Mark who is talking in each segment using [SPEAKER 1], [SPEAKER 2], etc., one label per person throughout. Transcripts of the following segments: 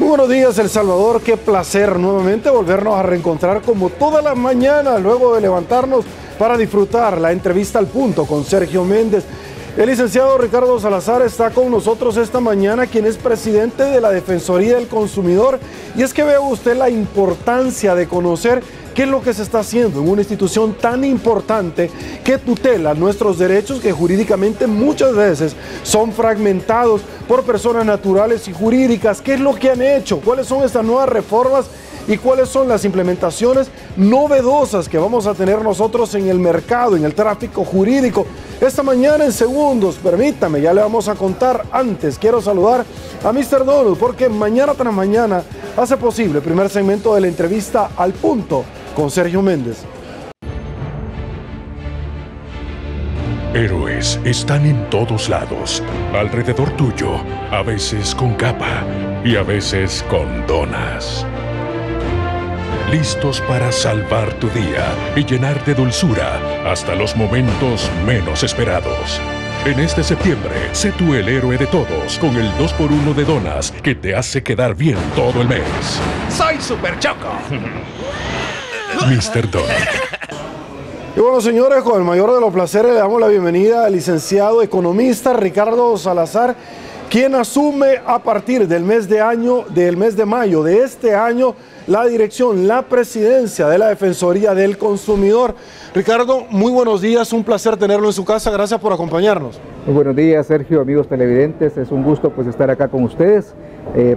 [SPEAKER 1] buenos días, El Salvador. Qué placer nuevamente volvernos a reencontrar como todas las mañanas luego de levantarnos para disfrutar la entrevista al punto con Sergio Méndez. El licenciado Ricardo Salazar está con nosotros esta mañana, quien es presidente de la Defensoría del Consumidor. Y es que vea usted la importancia de conocer qué es lo que se está haciendo en una institución tan importante que tutela nuestros derechos, que jurídicamente muchas veces son fragmentados por personas naturales y jurídicas. ¿Qué es lo que han hecho? ¿Cuáles son estas nuevas reformas? ¿Y cuáles son las implementaciones novedosas que vamos a tener nosotros en el mercado, en el tráfico jurídico? Esta mañana en segundos, permítame, ya le vamos a contar. Antes quiero saludar a Mr. Donald, porque mañana tras mañana hace posible el primer segmento de la entrevista al punto con Sergio Méndez.
[SPEAKER 2] Héroes están en todos lados, alrededor tuyo, a veces con capa y a veces con donas. Listos para salvar tu día y llenar de dulzura hasta los momentos menos esperados. En este septiembre, sé tú el héroe de todos con el 2x1 de donas que te hace quedar bien todo el mes.
[SPEAKER 3] ¡Soy Super Choco!
[SPEAKER 2] Mr. Donald.
[SPEAKER 1] Y bueno, señores, con el mayor de los placeres le damos la bienvenida al licenciado economista Ricardo Salazar, quien asume a partir del mes de mayo de este año la dirección, la presidencia de la Defensoría del Consumidor. Ricardo, muy buenos días, un placer tenerlo en su casa, gracias por acompañarnos.
[SPEAKER 4] Muy buenos días, Sergio, amigos televidentes, es un gusto pues estar acá con ustedes,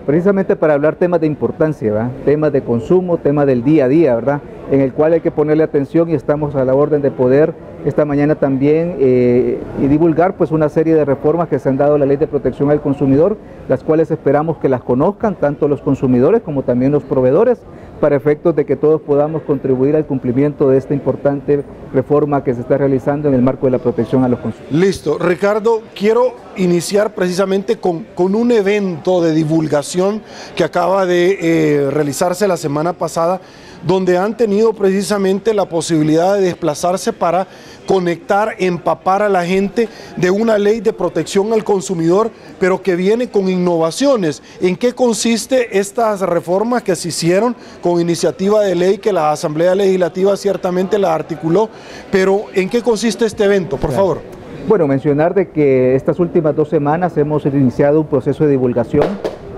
[SPEAKER 4] precisamente para hablar temas de importancia, ¿verdad? Temas de consumo, temas del día a día, ¿verdad? En el cual hay que ponerle atención y estamos a la orden de poder esta mañana también y divulgar pues una serie de reformas que se han dado a la Ley de Protección al Consumidor, las cuales esperamos que las conozcan tanto los consumidores como también los proveedores, para efectos de que todos podamos contribuir al cumplimiento de esta importante reforma que se está realizando en el marco de la protección a los consumidores.
[SPEAKER 1] Listo, Ricardo, quiero iniciar precisamente con un evento de divulgación que acaba de realizarse la semana pasada, donde han tenido precisamente la posibilidad de desplazarse para conectar, empapar a la gente de una ley de protección al consumidor, pero que viene con innovaciones. ¿En qué consiste estas reformas que se hicieron con iniciativa de ley que la Asamblea Legislativa ciertamente la articuló? Pero ¿en qué consiste este evento, por favor?
[SPEAKER 4] Bueno, mencionar de que estas últimas 2 semanas hemos iniciado un proceso de divulgación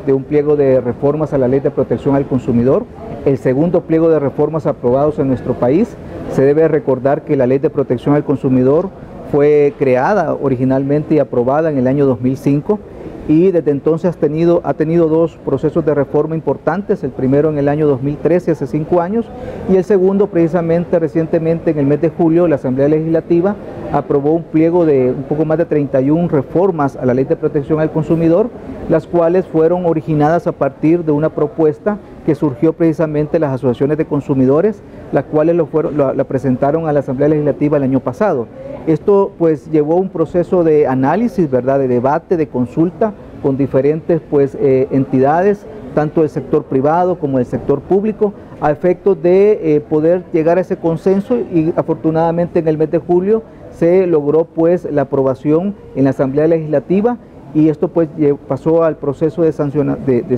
[SPEAKER 4] de un pliego de reformas a la Ley de Protección al Consumidor, el segundo pliego de reformas aprobados en nuestro país. Se debe recordar que la Ley de Protección al Consumidor fue creada originalmente y aprobada en el año 2005 y desde entonces ha tenido 2 procesos de reforma importantes, el primero en el año 2013, hace 5 años, y el segundo precisamente recientemente en el mes de julio la Asamblea Legislativa aprobó un pliego de un poco más de 31 reformas a la Ley de Protección al Consumidor, las cuales fueron originadas a partir de una propuesta que surgió precisamente de las asociaciones de consumidores, las cuales la presentaron a la Asamblea Legislativa el año pasado. Esto pues llevó un proceso de análisis, ¿verdad?, de debate, de consulta con diferentes pues entidades, tanto del sector privado como del sector público, a efectos de poder llegar a ese consenso, y afortunadamente en el mes de julio se logró pues la aprobación en la Asamblea Legislativa, y esto pues pasó al proceso de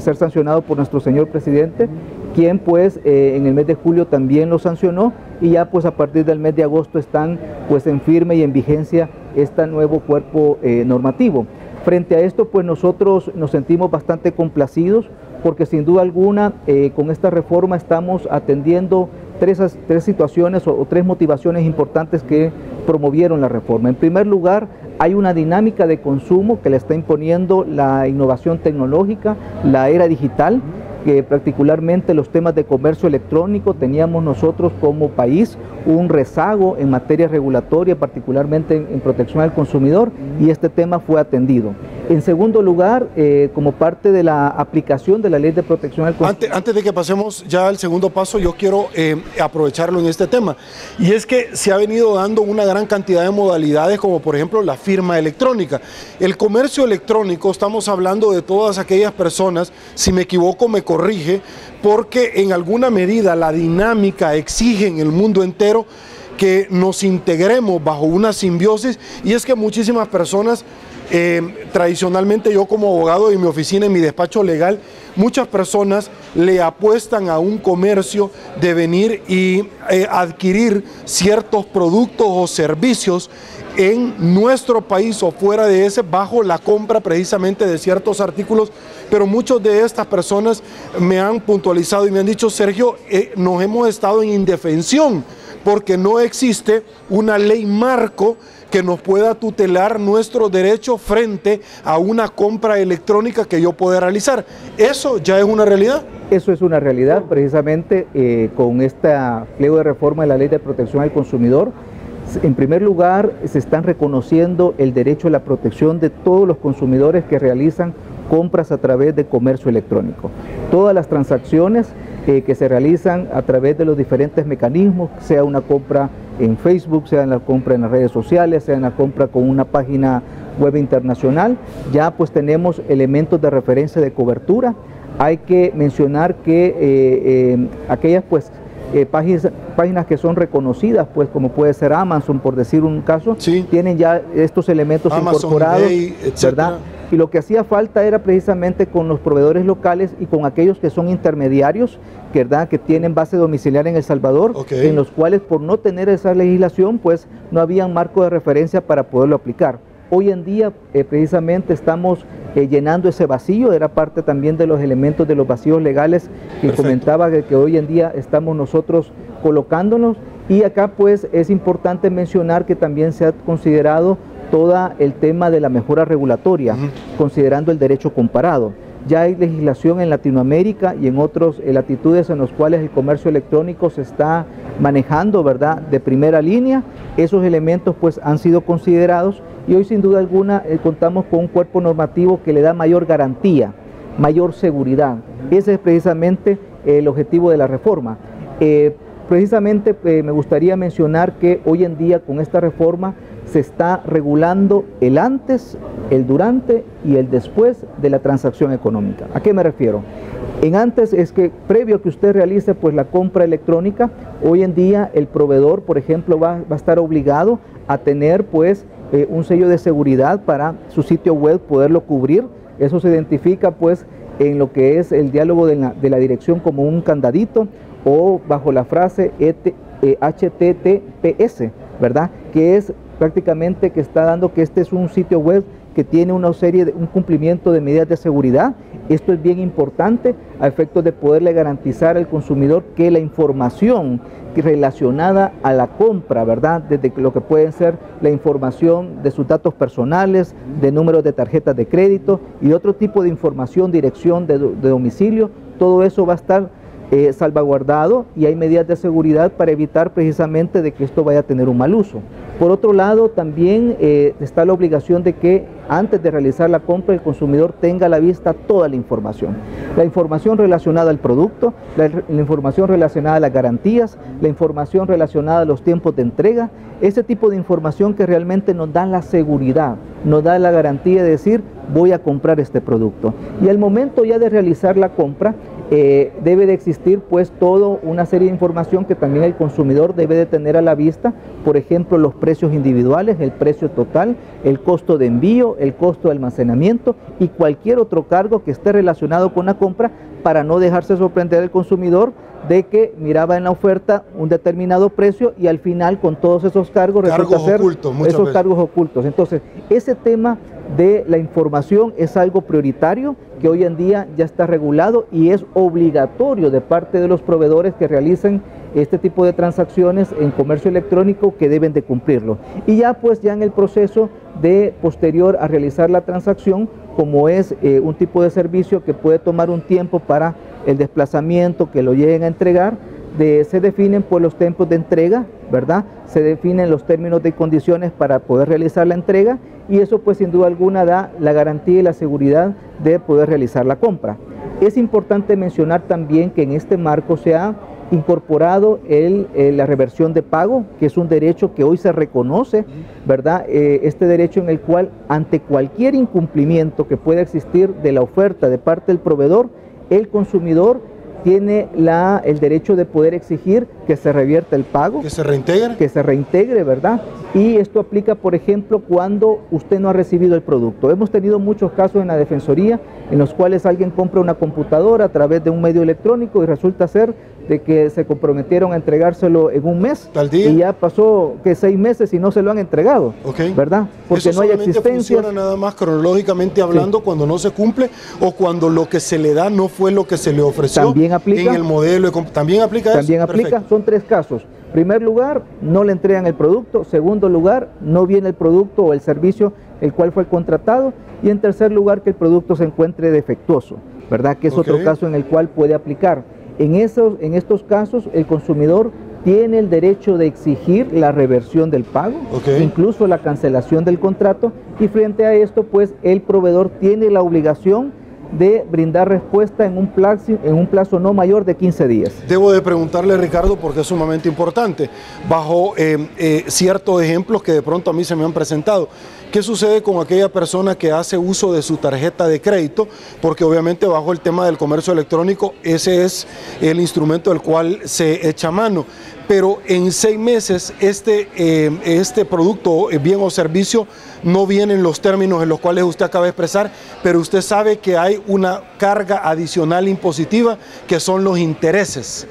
[SPEAKER 4] ser sancionado por nuestro señor presidente, quien pues en el mes de julio también lo sancionó, y ya pues a partir del mes de agosto están pues en firme y en vigencia este nuevo cuerpo normativo. Frente a esto pues nosotros nos sentimos bastante complacidos, porque sin duda alguna con esta reforma estamos atendiendo tres situaciones o 3 motivaciones importantes que promovieron la reforma. En primer lugar, hay una dinámica de consumo que le está imponiendo la innovación tecnológica, la era digital, que particularmente los temas de comercio electrónico teníamos nosotros como país un rezago en materia regulatoria, particularmente en protección al consumidor, y este tema fue atendido. En segundo lugar, como parte de la aplicación de la Ley de Protección al Consumidor.
[SPEAKER 1] Antes de que pasemos ya al segundo paso, yo quiero aprovecharlo en este tema, y es que se ha venido dando una gran cantidad de modalidades, como por ejemplo la firma electrónica. El comercio electrónico, estamos hablando de todas aquellas personas, si me equivoco me corrige, porque en alguna medida la dinámica exige en el mundo entero que nos integremos bajo una simbiosis, y es que muchísimas personas Tradicionalmente yo como abogado en mi oficina, en mi despacho legal, muchas personas le apuestan a un comercio de venir y adquirir ciertos productos o servicios en nuestro país o fuera de ese bajo la compra precisamente de ciertos artículos, pero muchas de estas personas me han puntualizado y me han dicho, Sergio, nos hemos estado en indefensión porque no existe una ley marco que nos pueda tutelar nuestros derechos frente a una compra electrónica que yo pueda realizar. ¿Eso ya es una realidad?
[SPEAKER 4] Eso es una realidad, precisamente con este pliego de reforma de la Ley de Protección al Consumidor. En primer lugar, se están reconociendo el derecho a la protección de todos los consumidores que realizan compras a través de comercio electrónico. Todas las transacciones que se realizan a través de los diferentes mecanismos, sea una compra en Facebook, sea una compra en las redes sociales, sea una compra con una página web internacional, ya pues tenemos elementos de referencia de cobertura. Hay que mencionar que aquellas pues páginas que son reconocidas, pues como puede ser Amazon, por decir un caso, sí, tienen ya estos elementos Amazon, incorporados, Day, ¿verdad? Y lo que hacía falta era precisamente con los proveedores locales y con aquellos que son intermediarios, ¿verdad?, que tienen base domiciliaria en El Salvador, en los cuales por no tener esa legislación, pues no había un marco de referencia para poderlo aplicar. Hoy en día precisamente estamos llenando ese vacío, era parte también de los elementos de los vacíos legales que comentaba que hoy en día estamos nosotros colocándonos, y acá pues es importante mencionar que también se ha considerado todo el tema de la mejora regulatoria, considerando el derecho comparado. Ya hay legislación en Latinoamérica y en otras latitudes en los cuales el comercio electrónico se está manejando, ¿verdad?, de primera línea. Esos elementos pues han sido considerados y hoy sin duda alguna contamos con un cuerpo normativo que le da mayor garantía, mayor seguridad. Ese es precisamente el objetivo de la reforma. Precisamente me gustaría mencionar que hoy en día con esta reforma se está regulando el antes, el durante y el después de la transacción económica. ¿A qué me refiero? En antes es que previo a que usted realice pues la compra electrónica, hoy en día el proveedor, por ejemplo, va a estar obligado a tener pues un sello de seguridad para su sitio web, poderlo cubrir. Eso se identifica pues en lo que es el diálogo de la dirección como un candadito o bajo la frase HTTPS, ¿verdad?, que es prácticamente que está dando que este es un sitio web que tiene una serie de un cumplimiento de medidas de seguridad. Esto es bien importante a efectos de poderle garantizar al consumidor que la información relacionada a la compra, ¿verdad?, desde lo que pueden ser la información de sus datos personales, de números de tarjetas de crédito y otro tipo de información, dirección de domicilio, todo eso va a estar salvaguardado y hay medidas de seguridad para evitar precisamente de que esto vaya a tener un mal uso. Por otro lado, también está la obligación de que antes de realizar la compra el consumidor tenga a la vista toda la información relacionada al producto, la información relacionada a las garantías, la información relacionada a los tiempos de entrega, ese tipo de información que realmente nos da la seguridad, nos da la garantía de decir voy a comprar este producto. Y al momento ya de realizar la compra, debe de existir pues toda una serie de información que también el consumidor debe de tener a la vista, por ejemplo los precios individuales, el precio total, el costo de envío, el costo de almacenamiento y cualquier otro cargo que esté relacionado con la compra, para no dejarse sorprender el consumidor de que miraba en la oferta un determinado precio y al final con todos esos cargos resulta ser esos cargos ocultos. Entonces ese tema de la información es algo prioritario que hoy en día ya está regulado y es obligatorio de parte de los proveedores que realicen este tipo de transacciones en comercio electrónico, que deben de cumplirlo. Y ya pues ya en el proceso de posterior a realizar la transacción, como es un tipo de servicio que puede tomar un tiempo para el desplazamiento, que lo lleguen a entregar, se definen pues los tiempos de entrega, ¿verdad? Se definen los términos y condiciones para poder realizar la entrega y eso pues sin duda alguna da la garantía y la seguridad de poder realizar la compra. Es importante mencionar también que en este marco se ha incorporado la reversión de pago, que es un derecho que hoy se reconoce, ¿verdad? Este derecho en el cual ante cualquier incumplimiento que pueda existir de la oferta de parte del proveedor, el consumidor tiene el derecho de poder exigir que se revierta el pago.
[SPEAKER 1] ¿Que se reintegre?
[SPEAKER 4] Que se reintegre, ¿verdad? Y esto aplica, por ejemplo, cuando usted no ha recibido el producto. Hemos tenido muchos casos en la Defensoría en los cuales alguien compra una computadora a través de un medio electrónico y resulta ser de que se comprometieron a entregárselo en un mes.
[SPEAKER 1] ¿Tal día?
[SPEAKER 4] Y ya pasó que 6 meses y no se lo han entregado, ¿verdad? Porque
[SPEAKER 1] eso
[SPEAKER 4] no hay
[SPEAKER 1] existencia. Funciona nada más cronológicamente hablando, sí, cuando no se cumple o cuando lo que se le da no fue lo que se le ofreció.
[SPEAKER 4] También aplica.
[SPEAKER 1] En el modelo, ¿también aplica eso?
[SPEAKER 4] También aplica. Perfecto. Son 3 casos. Primer lugar, no le entregan el producto. Segundo lugar, no viene el producto o el servicio el cual fue contratado. Y en tercer lugar, que el producto se encuentre defectuoso, ¿verdad? Que es otro caso en el cual puede aplicar. En estos casos, el consumidor tiene el derecho de exigir la reversión del pago, incluso la cancelación del contrato, y frente a esto, pues, el proveedor tiene la obligación de brindar respuesta en un plazo no mayor de 15 días.
[SPEAKER 1] Debo de preguntarle, Ricardo, porque es sumamente importante, bajo ciertos ejemplos que de pronto a mí se me han presentado. ¿Qué sucede con aquella persona que hace uso de su tarjeta de crédito? Porque obviamente bajo el tema del comercio electrónico, ese es el instrumento del cual se echa mano. Pero en 6 meses este producto, bien o servicio, no viene en los términos en los cuales usted acaba de expresar, pero usted sabe que hay una carga adicional impositiva que son los intereses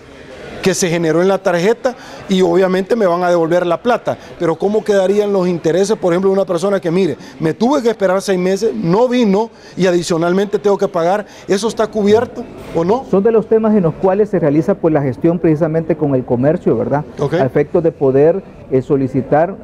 [SPEAKER 1] que se generó en la tarjeta y obviamente me van a devolver la plata. Pero ¿cómo quedarían los intereses, por ejemplo, de una persona que, mire, me tuve que esperar 6 meses, no vino y adicionalmente tengo que pagar? ¿Eso está cubierto o no?
[SPEAKER 4] Son de los temas en los cuales se realiza pues la gestión precisamente con el comercio, ¿verdad? A efectos de poder solicitar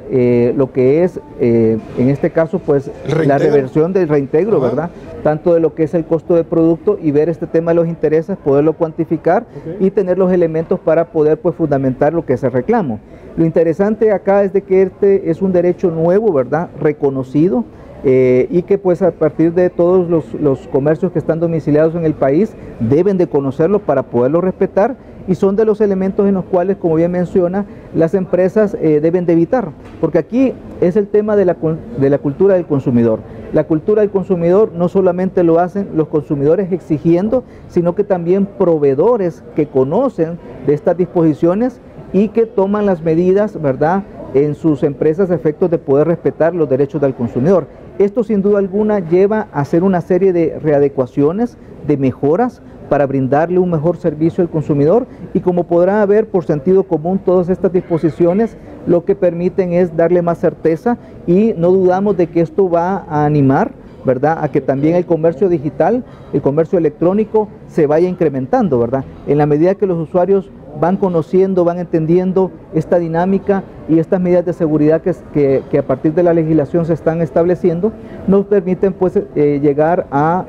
[SPEAKER 4] lo que es, en este caso, pues la reversión del reintegro, ¿verdad? Tanto de lo que es el costo de producto y ver este tema de los intereses, poderlo cuantificar y tener los elementos para poder pues fundamentar lo que es el reclamo. Lo interesante acá es de que este es un derecho nuevo, ¿verdad? Reconocido, y que pues a partir de todos los comercios que están domiciliados en el país deben de conocerlo para poderlo respetar, y son de los elementos en los cuales, como bien menciona, las empresas deben de evitar, porque aquí es el tema de la cultura del consumidor. La cultura del consumidor no solamente lo hacen los consumidores exigiendo, sino que también proveedores que conocen de estas disposiciones y que toman las medidas, ¿verdad?, en sus empresas a efectos de poder respetar los derechos del consumidor. Esto sin duda alguna lleva a hacer una serie de readecuaciones, de mejoras para brindarle un mejor servicio al consumidor, y como podrá ver por sentido común, todas estas disposiciones lo que permiten es darle más certeza, y no dudamos de que esto va a animar, ¿verdad?, a que también el comercio digital, el comercio electrónico se vaya incrementando, ¿verdad? En la medida que los usuarios van conociendo, van entendiendo esta dinámica y estas medidas de seguridad que a partir de la legislación se están estableciendo, nos permiten pues llegar a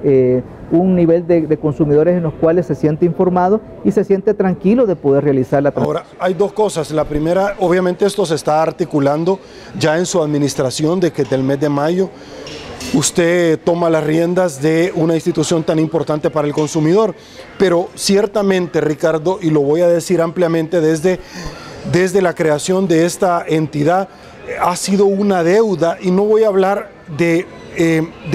[SPEAKER 4] un nivel de consumidores en los cuales se siente informado y se siente tranquilo de poder realizar la transacción.
[SPEAKER 1] Ahora, hay 2 cosas. La primera, obviamente esto se está articulando ya en su administración, de que del mes de mayo usted toma las riendas de una institución tan importante para el consumidor, pero ciertamente, Ricardo, y lo voy a decir ampliamente, desde la creación de esta entidad ha sido una deuda, y no voy a hablar de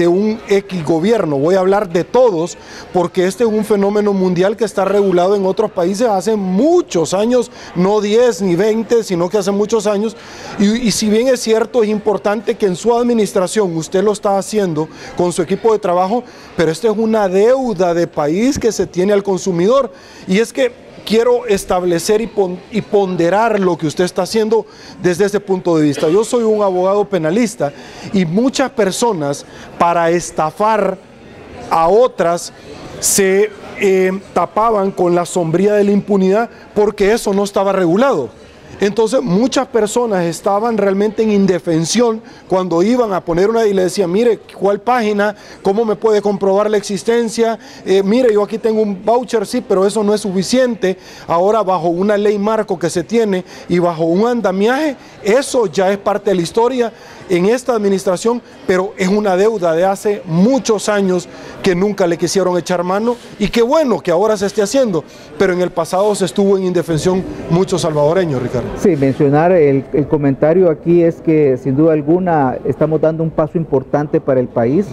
[SPEAKER 1] un X gobierno, voy a hablar de todos, porque este es un fenómeno mundial que está regulado en otros países hace muchos años, no 10 ni 20, sino que hace muchos años, y si bien es cierto, es importante que en su administración usted lo está haciendo con su equipo de trabajo, pero esta es una deuda de país que se tiene al consumidor, y es que quiero establecer y ponderar lo que usted está haciendo desde ese punto de vista. Yo soy un abogado penalista y muchas personas, para estafar a otras, se tapaban con la sombría de la impunidad porque eso no estaba regulado. Entonces muchas personas estaban realmente en indefensión cuando iban a poner una y le decían, mire, ¿cuál página? ¿Cómo me puede comprobar la existencia? Mire, yo aquí tengo un voucher, sí, pero eso no es suficiente. Ahora, bajo una ley marco que se tiene y bajo un andamiaje, eso ya es parte de la historia en esta administración, pero es una deuda de hace muchos años que nunca le quisieron echar mano, y qué bueno que ahora se esté haciendo, pero en el pasado se estuvo en indefensión muchos salvadoreños, Ricardo.
[SPEAKER 4] Sí, mencionar el comentario aquí es que sin duda alguna estamos dando un paso importante para el país.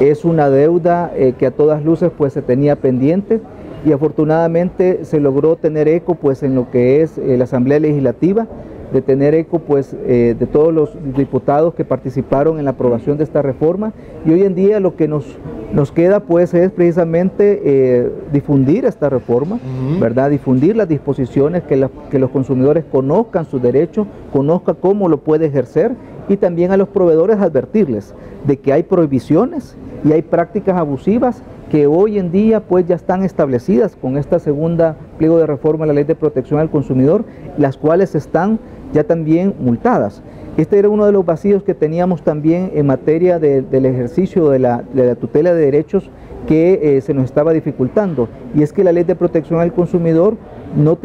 [SPEAKER 4] Es una deuda que a todas luces pues se tenía pendiente, y afortunadamente se logró tener eco pues en lo que es la Asamblea Legislativa, de tener eco pues de todos los diputados que participaron en la aprobación de esta reforma, y hoy en día lo que nos queda pues es precisamente difundir esta reforma, ¿verdad? Difundir las disposiciones, que los consumidores conozcan sus derechos, conozcan cómo lo puede ejercer, y también a los proveedores advertirles de que hay prohibiciones y hay prácticas abusivas que hoy en día pues ya están establecidas con esta segunda pliego de reforma a la Ley de Protección al Consumidor, las cuales están ya también multadas. Este era uno de los vacíos que teníamos también en materia del ejercicio de la tutela de derechos que se nos estaba dificultando, y es que la Ley de Protección al Consumidor no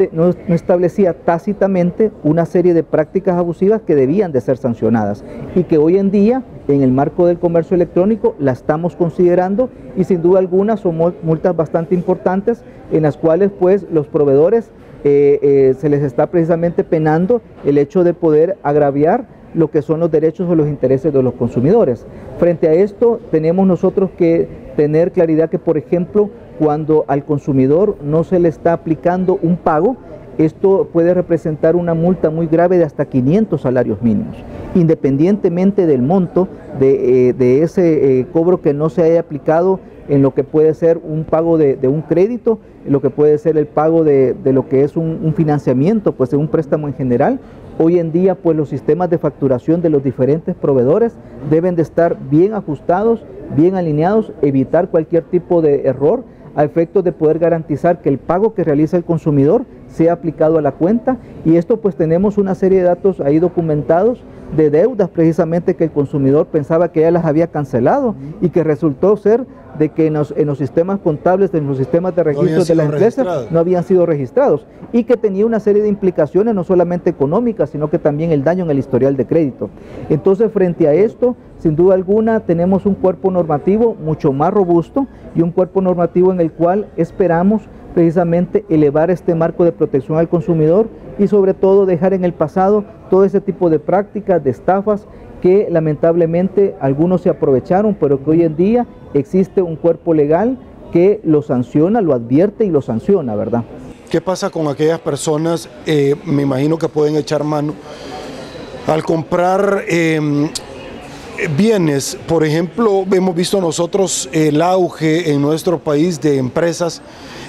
[SPEAKER 4] establecía tácitamente una serie de prácticas abusivas que debían de ser sancionadas, y que hoy en día en el marco del comercio electrónico la estamos considerando, y sin duda alguna son multas bastante importantes en las cuales pues los proveedores se les está precisamente penando el hecho de poder agraviar lo que son los derechos o los intereses de los consumidores. Frente a esto tenemos nosotros que tener claridad que, por ejemplo, cuando al consumidor no se le está aplicando un pago, esto puede representar una multa muy grave de hasta 500 salarios mínimos, independientemente del monto de ese cobro que no se haya aplicado en lo que puede ser un pago de un crédito, lo que puede ser el pago de lo que es un financiamiento, pues de un préstamo en general. Hoy en día pues los sistemas de facturación de los diferentes proveedores deben de estar bien ajustados, bien alineados, evitar cualquier tipo de error a efectos de poder garantizar que el pago que realiza el consumidor sea aplicado a la cuenta. Y esto pues tenemos una serie de datos ahí documentados de deudas precisamente que el consumidor pensaba que ya las había cancelado y que resultó ser de que en los sistemas contables, en los sistemas de registros de la empresa no habían sido registrados, y que tenía una serie de implicaciones no solamente económicas, sino que también el daño en el historial de crédito. Entonces, frente a esto, sin duda alguna, tenemos un cuerpo normativo mucho más robusto y un cuerpo normativo en el cual esperamos precisamente elevar este marco de protección al consumidor y sobre todo dejar en el pasado todo ese tipo de prácticas, de estafas, que lamentablemente algunos se aprovecharon, pero que hoy en día existe un cuerpo legal que lo sanciona, lo advierte y lo sanciona, ¿verdad?
[SPEAKER 1] ¿Qué pasa con aquellas personas, me imagino que pueden echar mano, al comprar bienes? Por ejemplo, hemos visto nosotros el auge en nuestro país de empresas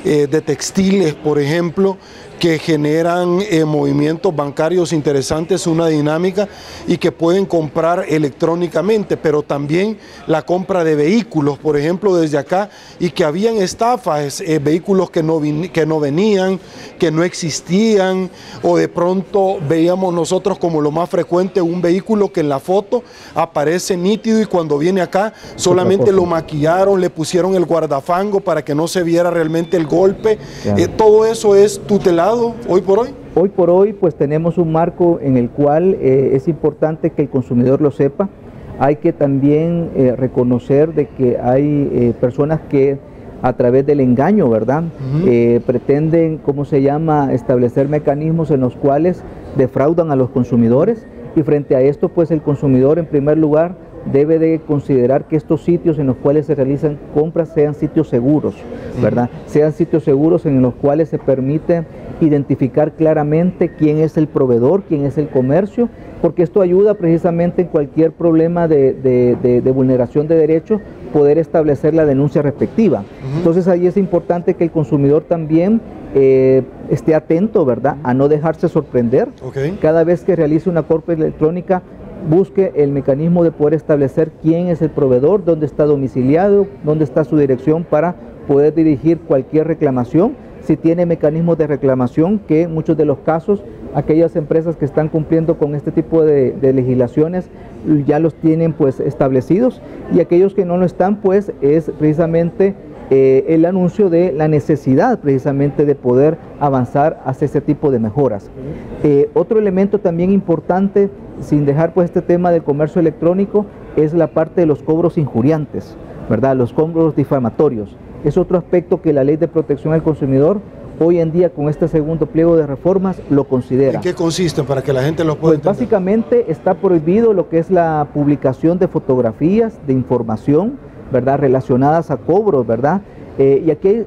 [SPEAKER 1] de textiles, por ejemplo, que generan movimientos bancarios interesantes, una dinámica, y que pueden comprar electrónicamente, pero también la compra de vehículos, por ejemplo, desde acá, y que habían estafas, vehículos que no venían, que no existían, o de pronto veíamos nosotros como lo más frecuente un vehículo que en la foto aparece nítido y cuando viene acá solamente lo maquillaron, le pusieron el guardafango para que no se viera realmente el golpe. Todo eso es tutelado hoy por hoy.
[SPEAKER 4] Hoy por hoy pues tenemos un marco en el cual es importante que el consumidor lo sepa. Hay que también reconocer de que hay personas que a través del engaño, ¿verdad? Pretenden, ¿cómo se llama?, establecer mecanismos en los cuales defraudan a los consumidores, y frente a esto pues el consumidor en primer lugar debe de considerar que estos sitios en los cuales se realizan compras sean sitios seguros, ¿verdad? Sean sitios seguros en los cuales se permite identificar claramente quién es el proveedor, quién es el comercio, porque esto ayuda precisamente en cualquier problema de vulneración de derechos, poder establecer la denuncia respectiva. Entonces ahí es importante que el consumidor también esté atento, ¿verdad?, a no dejarse sorprender. Cada vez que realice una compra electrónica, busque el mecanismo de poder establecer quién es el proveedor, dónde está domiciliado, dónde está su dirección para poder dirigir cualquier reclamación. Si tiene mecanismos de reclamación, que en muchos de los casos aquellas empresas que están cumpliendo con este tipo de legislaciones ya los tienen pues establecidos, y aquellos que no lo están pues es precisamente el anuncio de la necesidad precisamente de poder avanzar hacia ese tipo de mejoras. Otro elemento también importante, sin dejar pues este tema del comercio electrónico, es la parte de los cobros injuriantes, ¿verdad? Los cobros difamatorios. Es otro aspecto que la Ley de Protección al Consumidor hoy en día con este segundo pliego de reformas lo considera.
[SPEAKER 1] ¿En qué consiste para que la gente lo pueda entender?
[SPEAKER 4] Básicamente está prohibido lo que es la publicación de fotografías, de información, ¿verdad?, relacionadas a cobros, ¿verdad? Y aquí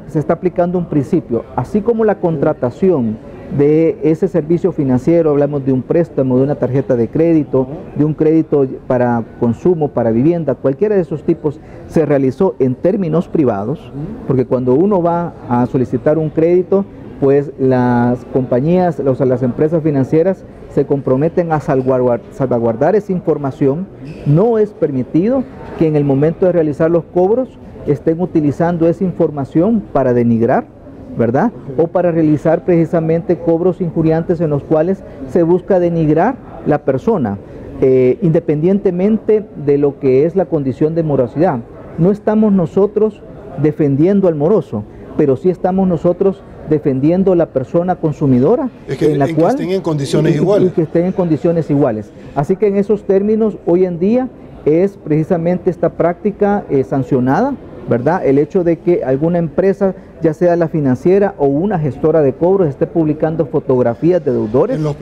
[SPEAKER 4] se está aplicando un principio, así como la contratación de ese servicio financiero, hablamos de un préstamo, de una tarjeta de crédito, de un crédito para consumo, para vivienda, cualquiera de esos tipos se realizó en términos privados, porque cuando uno va a solicitar un crédito, pues las compañías, o sea, las empresas financieras se comprometen a salvaguardar esa información. No es permitido que en el momento de realizar los cobros estén utilizando esa información para denigrar, ¿verdad? O para realizar precisamente cobros injuriantes en los cuales se busca denigrar la persona, independientemente de lo que es la condición de morosidad. No estamos nosotros defendiendo al moroso, pero sí estamos nosotros defendiendo la persona consumidora,
[SPEAKER 1] en la cual que estén en condiciones iguales.
[SPEAKER 4] Y que estén en condiciones iguales. Así que en esos términos, hoy en día es precisamente esta práctica sancionada, ¿verdad? El hecho de que alguna empresa, ya sea la financiera o una gestora de cobros, esté publicando fotografías de deudores
[SPEAKER 1] en los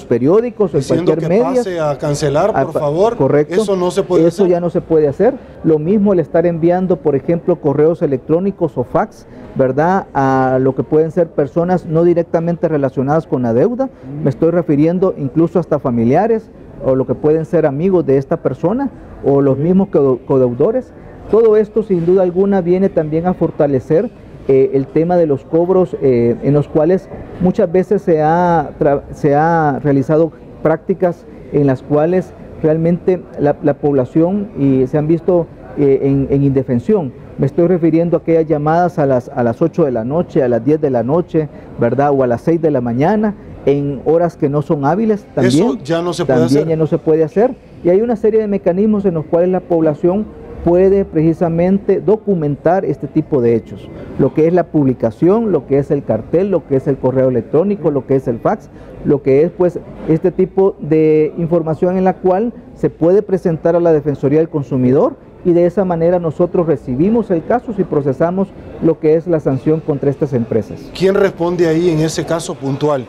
[SPEAKER 4] periódicos, en cualquier medio.
[SPEAKER 1] Pase a cancelar, por favor.
[SPEAKER 4] Correcto.
[SPEAKER 1] Eso no se puede hacer.
[SPEAKER 4] Eso ya no se puede hacer. Lo mismo el estar enviando, por ejemplo, correos electrónicos o fax, ¿verdad? A lo que pueden ser personas no directamente relacionadas con la deuda. Me estoy refiriendo incluso hasta familiares o lo que pueden ser amigos de esta persona o los mismos codeudores. Todo esto sin duda alguna viene también a fortalecer el tema de los cobros en los cuales muchas veces se ha realizado prácticas en las cuales realmente la población se han visto en indefensión. Me estoy refiriendo a aquellas llamadas a las 8 de la noche, a las 10 de la noche, ¿verdad? O a las 6 de la mañana, en horas que no son hábiles. También,
[SPEAKER 1] eso ya no se puede hacer.
[SPEAKER 4] Ya no se puede hacer. Y hay una serie de mecanismos en los cuales la población puede precisamente documentar este tipo de hechos, lo que es la publicación, lo que es el cartel, lo que es el correo electrónico, lo que es el fax, lo que es pues este tipo de información en la cual se puede presentar a la Defensoría del Consumidor y de esa manera nosotros recibimos el caso y procesamos lo que es la sanción contra estas empresas.
[SPEAKER 1] ¿Quién responde ahí en ese caso puntual?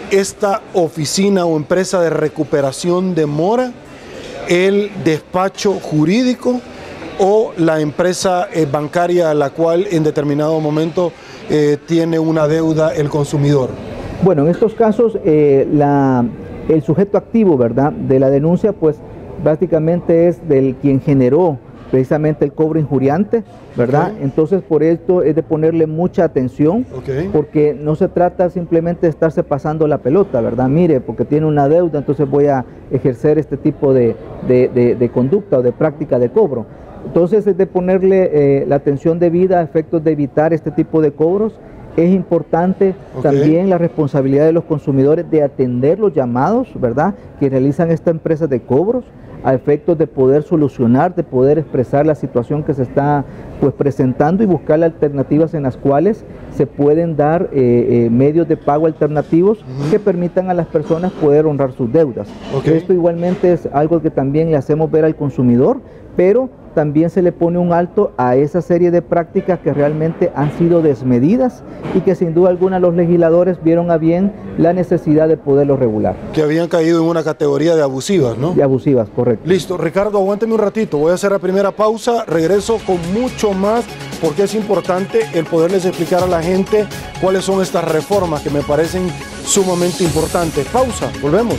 [SPEAKER 1] ¿Esta oficina o empresa de recuperación de mora, el despacho jurídico o la empresa bancaria a la cual en determinado momento tiene una deuda el consumidor?
[SPEAKER 4] Bueno, en estos casos el sujeto activo, ¿verdad?, de la denuncia pues básicamente es del quien generó precisamente el cobro injuriante, ¿verdad? Okay. Entonces por esto es de ponerle mucha atención, porque no se trata simplemente de estarse pasando la pelota, ¿verdad? Mire, porque tiene una deuda, entonces voy a ejercer este tipo de conducta o de práctica de cobro. Entonces es de ponerle la atención debida a efectos de evitar este tipo de cobros. Es importante también la responsabilidad de los consumidores de atender los llamados, ¿verdad?, que realizan esta empresa de cobros a efectos de poder solucionar, de poder expresar la situación que se está pues presentando y buscar alternativas en las cuales se pueden dar medios de pago alternativos que permitan a las personas poder honrar sus deudas. Esto igualmente es algo que también le hacemos ver al consumidor, pero también se le pone un alto a esa serie de prácticas que realmente han sido desmedidas y que sin duda alguna los legisladores vieron a bien la necesidad de poderlo regular.
[SPEAKER 1] Que habían caído en una categoría de abusivas, ¿no?
[SPEAKER 4] De abusivas, correcto.
[SPEAKER 1] Listo, Ricardo, aguánteme un ratito, voy a hacer la primera pausa, regreso con mucho más, porque es importante el poderles explicar a la gente cuáles son estas reformas que me parecen sumamente importantes. Pausa, volvemos.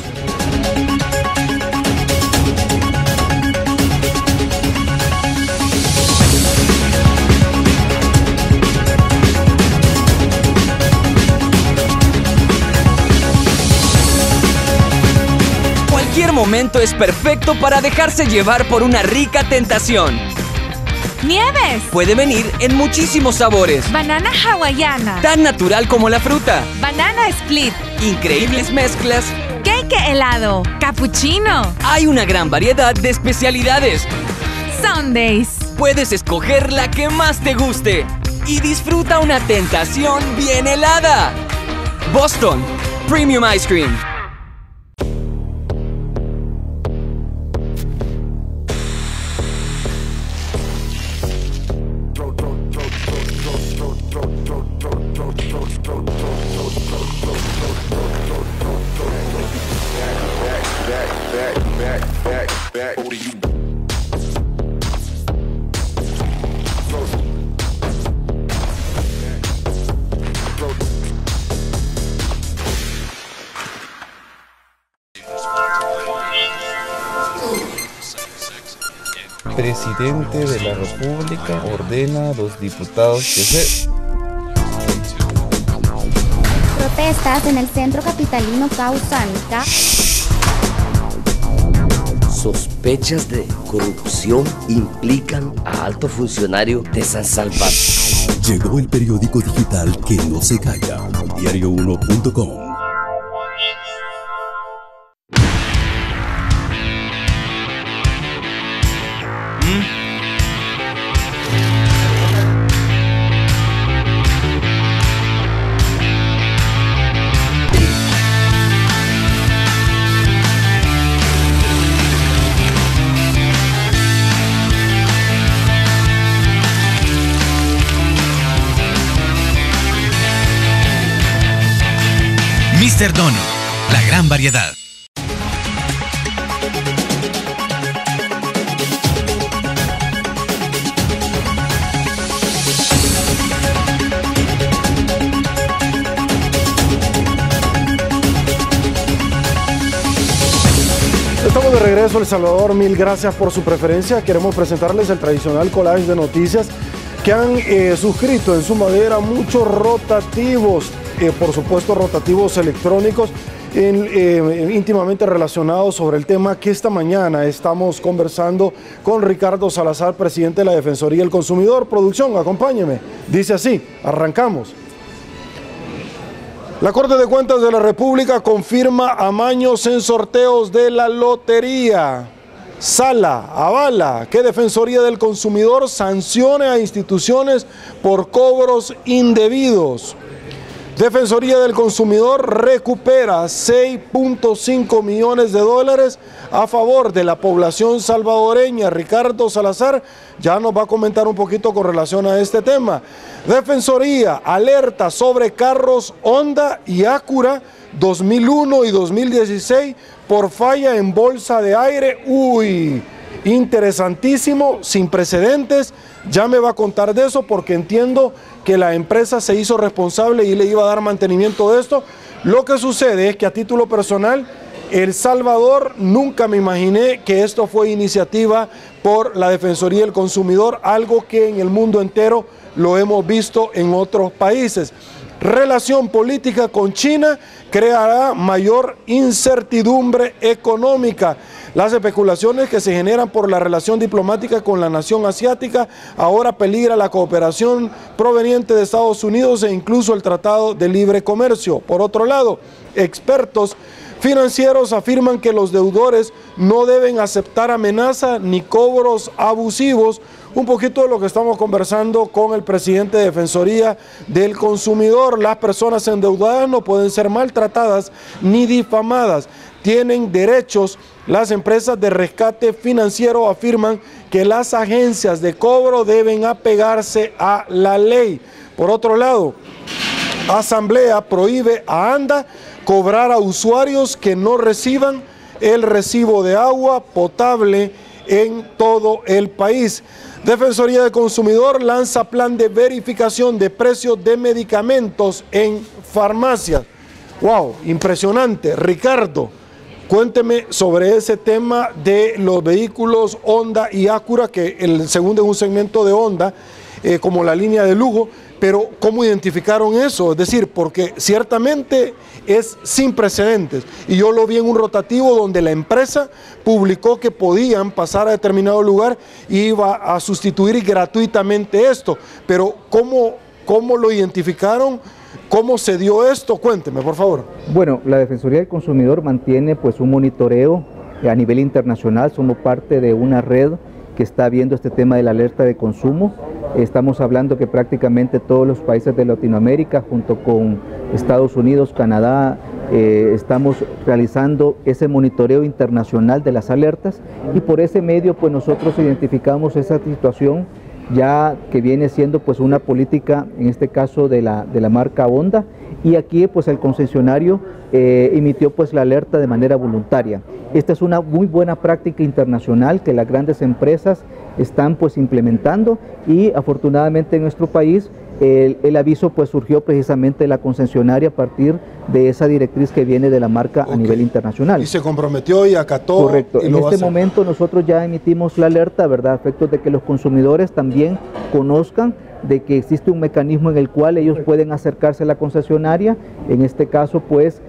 [SPEAKER 5] Cualquier momento es perfecto para dejarse llevar por una rica tentación.
[SPEAKER 6] ¡Nieves!
[SPEAKER 5] Puede venir en muchísimos sabores.
[SPEAKER 6] Banana hawaiana.
[SPEAKER 5] Tan natural como la fruta.
[SPEAKER 6] Banana split.
[SPEAKER 5] Increíbles mezclas.
[SPEAKER 6] Cake helado. Cappuccino.
[SPEAKER 5] Hay una gran variedad de especialidades.
[SPEAKER 6] Sundays.
[SPEAKER 5] Puedes escoger la que más te guste. Y disfruta una tentación bien helada. Boston Premium Ice Cream.
[SPEAKER 7] presidente de la República ordena a los diputados que se...
[SPEAKER 8] Protestas en el centro capitalino Causánica.
[SPEAKER 9] Sospechas de corrupción implican a alto funcionario de San Salvador.
[SPEAKER 10] Llegó el periódico digital que no se calla, diario1.com.
[SPEAKER 11] Mr. Dono, la gran variedad.
[SPEAKER 1] Estamos de regreso, El Salvador. Mil gracias por su preferencia. Queremos presentarles el tradicional collage de noticias que han suscrito en su madera muchos rotativos. Por supuesto, rotativos electrónicos íntimamente relacionados sobre el tema que esta mañana estamos conversando con Ricardo Salazar, presidente de la Defensoría del Consumidor. Producción, acompáñeme. Dice así, arrancamos. La Corte de Cuentas de la República confirma amaños en sorteos de la lotería. Sala avala que Defensoría del Consumidor sancione a instituciones por cobros indebidos. Defensoría del Consumidor recupera 6.5 millones de dólares a favor de la población salvadoreña. Ricardo Salazar ya nos va a comentar un poquito con relación a este tema. Defensoría alerta sobre carros Honda y Acura 2001 y 2016 por falla en bolsa de aire. Uy, interesantísimo, sin precedentes. Ya me va a contar de eso porque entiendo que la empresa se hizo responsable y le iba a dar mantenimiento de esto. Lo que sucede es que a título personal, El Salvador, nunca me imaginé que esto fue iniciativa por la Defensoría del Consumidor, algo que en el mundo entero lo hemos visto en otros países. Relación política con China creará mayor incertidumbre económica. Las especulaciones que se generan por la relación diplomática con la nación asiática ahora peligra la cooperación proveniente de Estados Unidos e incluso el Tratado de Libre Comercio. Por otro lado, expertos financieros afirman que los deudores no deben aceptar amenazas ni cobros abusivos. Un poquito de lo que estamos conversando con el presidente de Defensoría del Consumidor. Las personas endeudadas no pueden ser maltratadas ni difamadas. Tienen derechos. Las empresas de rescate financiero afirman que las agencias de cobro deben apegarse a la ley. Por otro lado, Asamblea prohíbe a ANDA cobrar a usuarios que no reciban el recibo de agua potable en todo el país. Defensoría del Consumidor lanza plan de verificación de precios de medicamentos en farmacias. ¡Wow! Impresionante. Ricardo, cuénteme sobre ese tema de los vehículos Honda y Acura, que el segundo es un segmento de Honda, como la línea de lujo, pero ¿cómo identificaron eso? Es decir, porque ciertamente es sin precedentes. Y yo lo vi en un rotativo donde la empresa publicó que podían pasar a determinado lugar y iba a sustituir gratuitamente esto. Pero ¿cómo lo identificaron? ¿Cómo se dio esto? Cuénteme, por favor.
[SPEAKER 4] Bueno, la Defensoría del Consumidor mantiene pues un monitoreo a nivel internacional. Somos parte de una red que está viendo este tema de la alerta de consumo. Estamos hablando que prácticamente todos los países de Latinoamérica, junto con Estados Unidos, Canadá, estamos realizando ese monitoreo internacional de las alertas y por ese medio pues nosotros identificamos esa situación ya que viene siendo pues una política, en este caso de la marca Honda, y aquí pues el concesionario emitió pues la alerta de manera voluntaria. Esta es una muy buena práctica internacional que las grandes empresas están pues implementando y afortunadamente en nuestro país el aviso pues surgió precisamente de la concesionaria a partir de esa directriz que viene de la marca a nivel internacional.
[SPEAKER 1] Y se comprometió y acató.
[SPEAKER 4] Correcto. En este momento nosotros ya emitimos la alerta, ¿verdad?, a efectos de que los consumidores también conozcan de que existe un mecanismo en el cual ellos pueden acercarse a la concesionaria, en este caso pues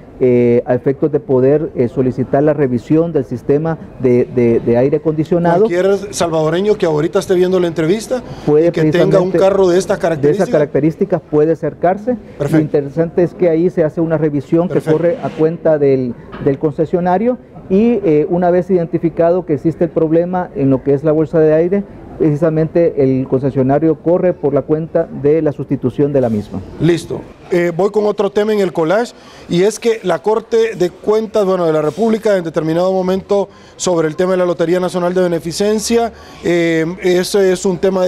[SPEAKER 4] a efectos de poder solicitar la revisión del sistema de aire acondicionado.
[SPEAKER 1] Cualquier salvadoreño que ahorita esté viendo la entrevista
[SPEAKER 4] puede
[SPEAKER 1] y que tenga un carro de estas
[SPEAKER 4] características puede acercarse. Lo interesante es que ahí se hace una revisión que corre a cuenta del concesionario y una vez identificado que existe el problema en lo que es la bolsa de aire, precisamente el concesionario corre por la cuenta de la sustitución de la misma.
[SPEAKER 1] Listo. Voy con otro tema en el collage, y es que la Corte de Cuentas, bueno, de la República en determinado momento sobre el tema de la Lotería Nacional de Beneficencia, ese es un tema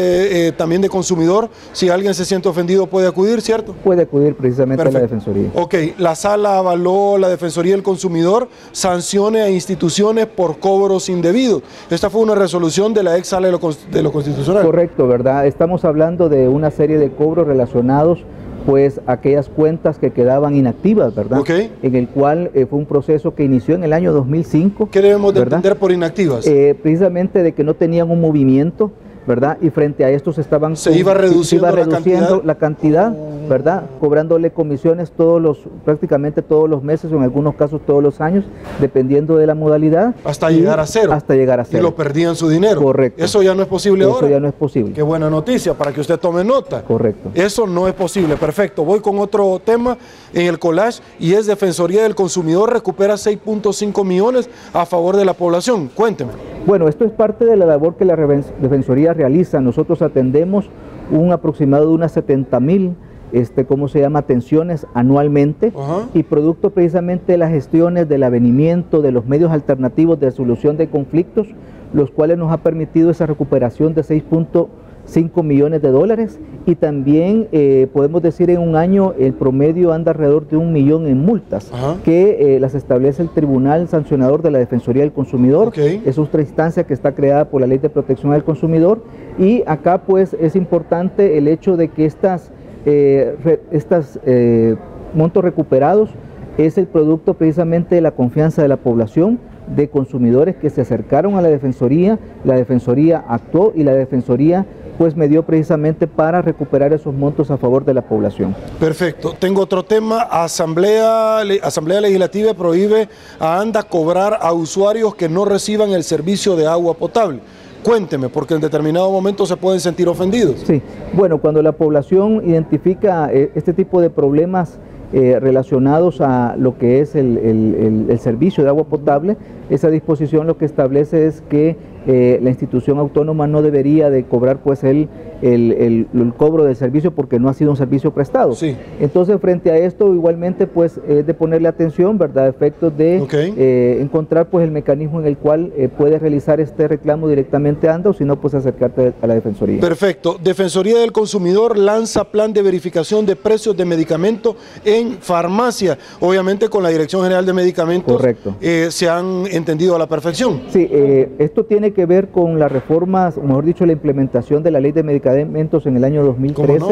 [SPEAKER 1] también de consumidor. Si alguien se siente ofendido puede acudir, ¿cierto?
[SPEAKER 4] Puede acudir precisamente a la Defensoría.
[SPEAKER 1] Ok, la sala avaló, la Defensoría del Consumidor, sanciones a instituciones por cobros indebidos. Esta fue una resolución de la ex sala de lo constitucional.
[SPEAKER 4] Correcto, ¿verdad? Estamos hablando de una serie de cobros relacionados pues aquellas cuentas que quedaban inactivas, ¿verdad?
[SPEAKER 1] Okay.
[SPEAKER 4] En el cual fue un proceso que inició en el año 2005.
[SPEAKER 1] ¿Qué debemos de entender por inactivas?
[SPEAKER 4] Precisamente de que no tenían un movimiento, ¿verdad? Y frente a estos se iba reduciendo la cantidad, ¿verdad? Cobrándole comisiones prácticamente todos los meses, o en algunos casos todos los años, dependiendo de la modalidad.
[SPEAKER 1] Hasta llegar a cero.
[SPEAKER 4] Hasta llegar a cero.
[SPEAKER 1] Y lo perdían su dinero.
[SPEAKER 4] Correcto.
[SPEAKER 1] Eso ya no es posible ahora.
[SPEAKER 4] Eso ya no es posible.
[SPEAKER 1] Qué buena noticia para que usted tome nota.
[SPEAKER 4] Correcto.
[SPEAKER 1] Eso no es posible. Perfecto. Voy con otro tema en el collage, y es Defensoría del Consumidor recupera 6.5 millones a favor de la población. Cuénteme.
[SPEAKER 4] Bueno, esto es parte de la labor que la Defensoría realiza. Nosotros atendemos un aproximado de unas 70,000 atenciones anualmente, y producto precisamente de las gestiones del avenimiento de los medios alternativos de solución de conflictos, los cuales nos ha permitido esa recuperación de 6.5 millones de dólares, y también podemos decir en un año el promedio anda alrededor de 1 millón en multas que las establece el Tribunal Sancionador de la Defensoría del Consumidor. Es otra instancia que está creada por la Ley de Protección al Consumidor, y acá pues es importante el hecho de que estas montos recuperados es el producto precisamente de la confianza de la población, de consumidores que se acercaron a la Defensoría actuó, y la Defensoría pues me dio precisamente para recuperar esos montos a favor de la población.
[SPEAKER 1] Perfecto. Tengo otro tema. Asamblea Legislativa prohíbe a ANDA cobrar a usuarios que no reciban el servicio de agua potable. Cuénteme, porque en determinado momento se pueden sentir ofendidos.
[SPEAKER 4] Sí, bueno, cuando la población identifica este tipo de problemas relacionados a lo que es el servicio de agua potable, esa disposición lo que establece es que la institución autónoma no debería de cobrar pues el cobro del servicio, porque no ha sido un servicio prestado.
[SPEAKER 1] Sí.
[SPEAKER 4] Entonces, frente a esto, igualmente pues de ponerle atención, ¿verdad?, a efectos de encontrar pues el mecanismo en el cual puede realizar este reclamo directamente a ANDA, o si no pues acercarte a la Defensoría.
[SPEAKER 1] Perfecto. Defensoría del Consumidor lanza plan de verificación de precios de medicamentos en farmacia, obviamente con la Dirección General de Medicamentos.
[SPEAKER 4] Correcto.
[SPEAKER 1] Se han entendido a la perfección.
[SPEAKER 4] Sí, esto tiene que ver con las reformas, o mejor dicho, la implementación de la Ley de Medicamentos en el año 2013.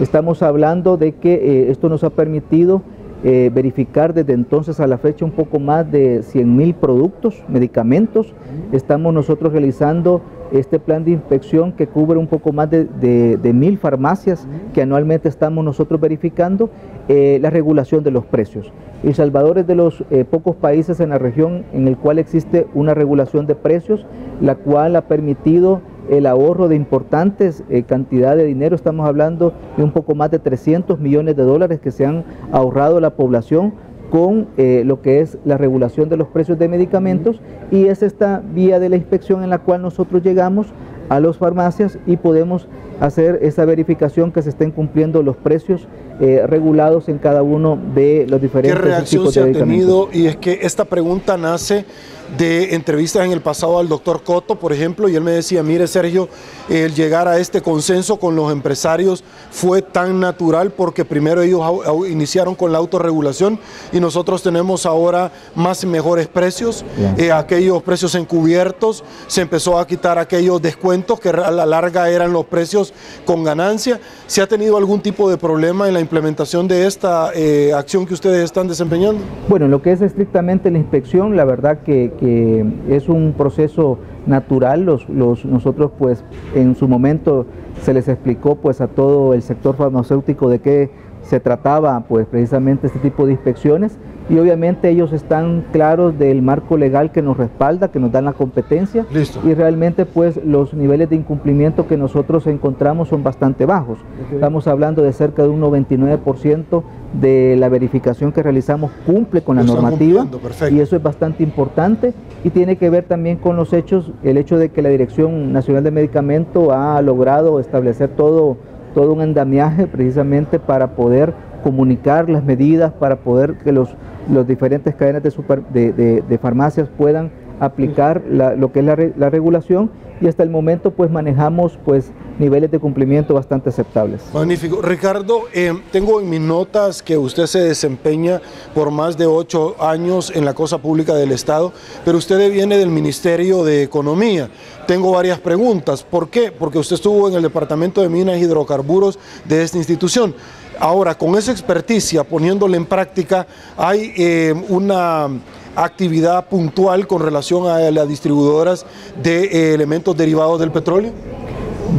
[SPEAKER 4] Estamos hablando de que esto nos ha permitido verificar desde entonces a la fecha un poco más de 100,000 productos, medicamentos. Estamos nosotros realizando este plan de inspección que cubre un poco más de 1,000 farmacias que anualmente estamos nosotros verificando la regulación de los precios. El Salvador es de los pocos países en la región en el cual existe una regulación de precios, la cual ha permitido el ahorro de importantes cantidad de dinero. Estamos hablando de un poco más de 300 millones de dólares que se han ahorrado la población con lo que es la regulación de los precios de medicamentos, y es esta vía de la inspección en la cual nosotros llegamos a las farmacias y podemos hacer esa verificación que se estén cumpliendo los precios regulados en cada uno de los diferentes tipos de medicamentos. ¿Qué reacción se ha tenido?
[SPEAKER 1] Y es que esta pregunta nace de entrevistas en el pasado al doctor Cotto, por ejemplo, y él me decía, mire Sergio, el llegar a este consenso con los empresarios fue tan natural porque primero ellos iniciaron con la autorregulación y nosotros tenemos ahora más y mejores precios, aquellos precios encubiertos, se empezó a quitar aquellos descuentos que a la larga eran los precios hidrocarburos con ganancia. ¿Se ha tenido algún tipo de problema en la implementación de esta acción que ustedes están desempeñando?
[SPEAKER 4] Bueno, en lo que es estrictamente la inspección, la verdad que es un proceso natural. Nosotros pues en su momento se les explicó pues a todo el sector farmacéutico de qué se trataba pues precisamente este tipo de inspecciones, y obviamente ellos están claros del marco legal que nos respalda, que nos dan la competencia.
[SPEAKER 1] Listo.
[SPEAKER 4] Y realmente pues los niveles de incumplimiento que nosotros encontramos son bastante bajos. Estamos hablando de cerca de un 99% de la verificación que realizamos cumple con la normativa, y eso es bastante importante, y tiene que ver también con los hechos, el hecho de que la Dirección Nacional de Medicamento ha logrado establecer todo un andamiaje precisamente para poder comunicar las medidas, para poder que los diferentes cadenas de farmacias puedan aplicar lo que es la regulación, y hasta el momento pues manejamos pues niveles de cumplimiento bastante aceptables.
[SPEAKER 1] Magnífico. Ricardo, tengo en mis notas que usted se desempeña por más de 8 años en la cosa pública del Estado, pero usted viene del Ministerio de Economía. Tengo varias preguntas. ¿Por qué? Porque usted estuvo en el Departamento de Minas y Hidrocarburos de esta institución. Ahora, con esa experticia, poniéndola en práctica, ¿hay una actividad puntual con relación a las distribuidoras de elementos derivados del petróleo?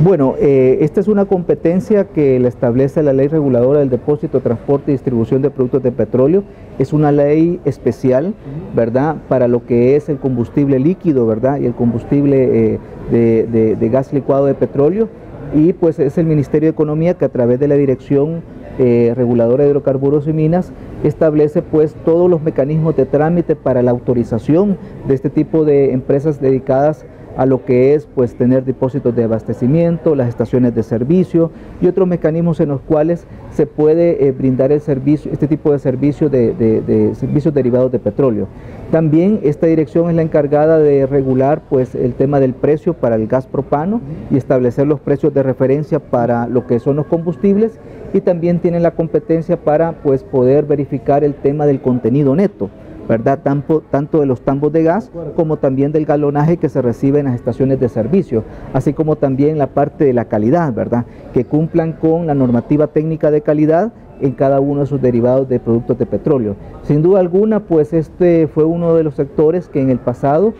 [SPEAKER 4] Bueno, esta es una competencia que la establece la Ley Reguladora del Depósito, Transporte y Distribución de Productos de Petróleo. Es una ley especial, ¿verdad?, para lo que es el combustible líquido, ¿verdad?, y el combustible de gas licuado de petróleo. Y pues es el Ministerio de Economía que a través de la Dirección Reguladora de Hidrocarburos y Minas establece pues todos los mecanismos de trámite para la autorización de este tipo de empresas dedicadas a lo que es pues tener depósitos de abastecimiento, las estaciones de servicio y otros mecanismos en los cuales se puede brindar el servicio, este tipo de servicios de servicios derivados de petróleo. También esta dirección es la encargada de regular pues el tema del precio para el gas propano y establecer los precios de referencia para lo que son los combustibles, y también tienen la competencia para pues poder verificar el tema del contenido neto, ¿verdad?, tanto de los tambos de gas como también del galonaje que se recibe en las estaciones de servicio, así como también la parte de la calidad, ¿verdad?, que cumplan con la normativa técnica de calidad en cada uno de sus derivados de productos de petróleo. Sin duda alguna, pues este fue uno de los sectores que en el pasado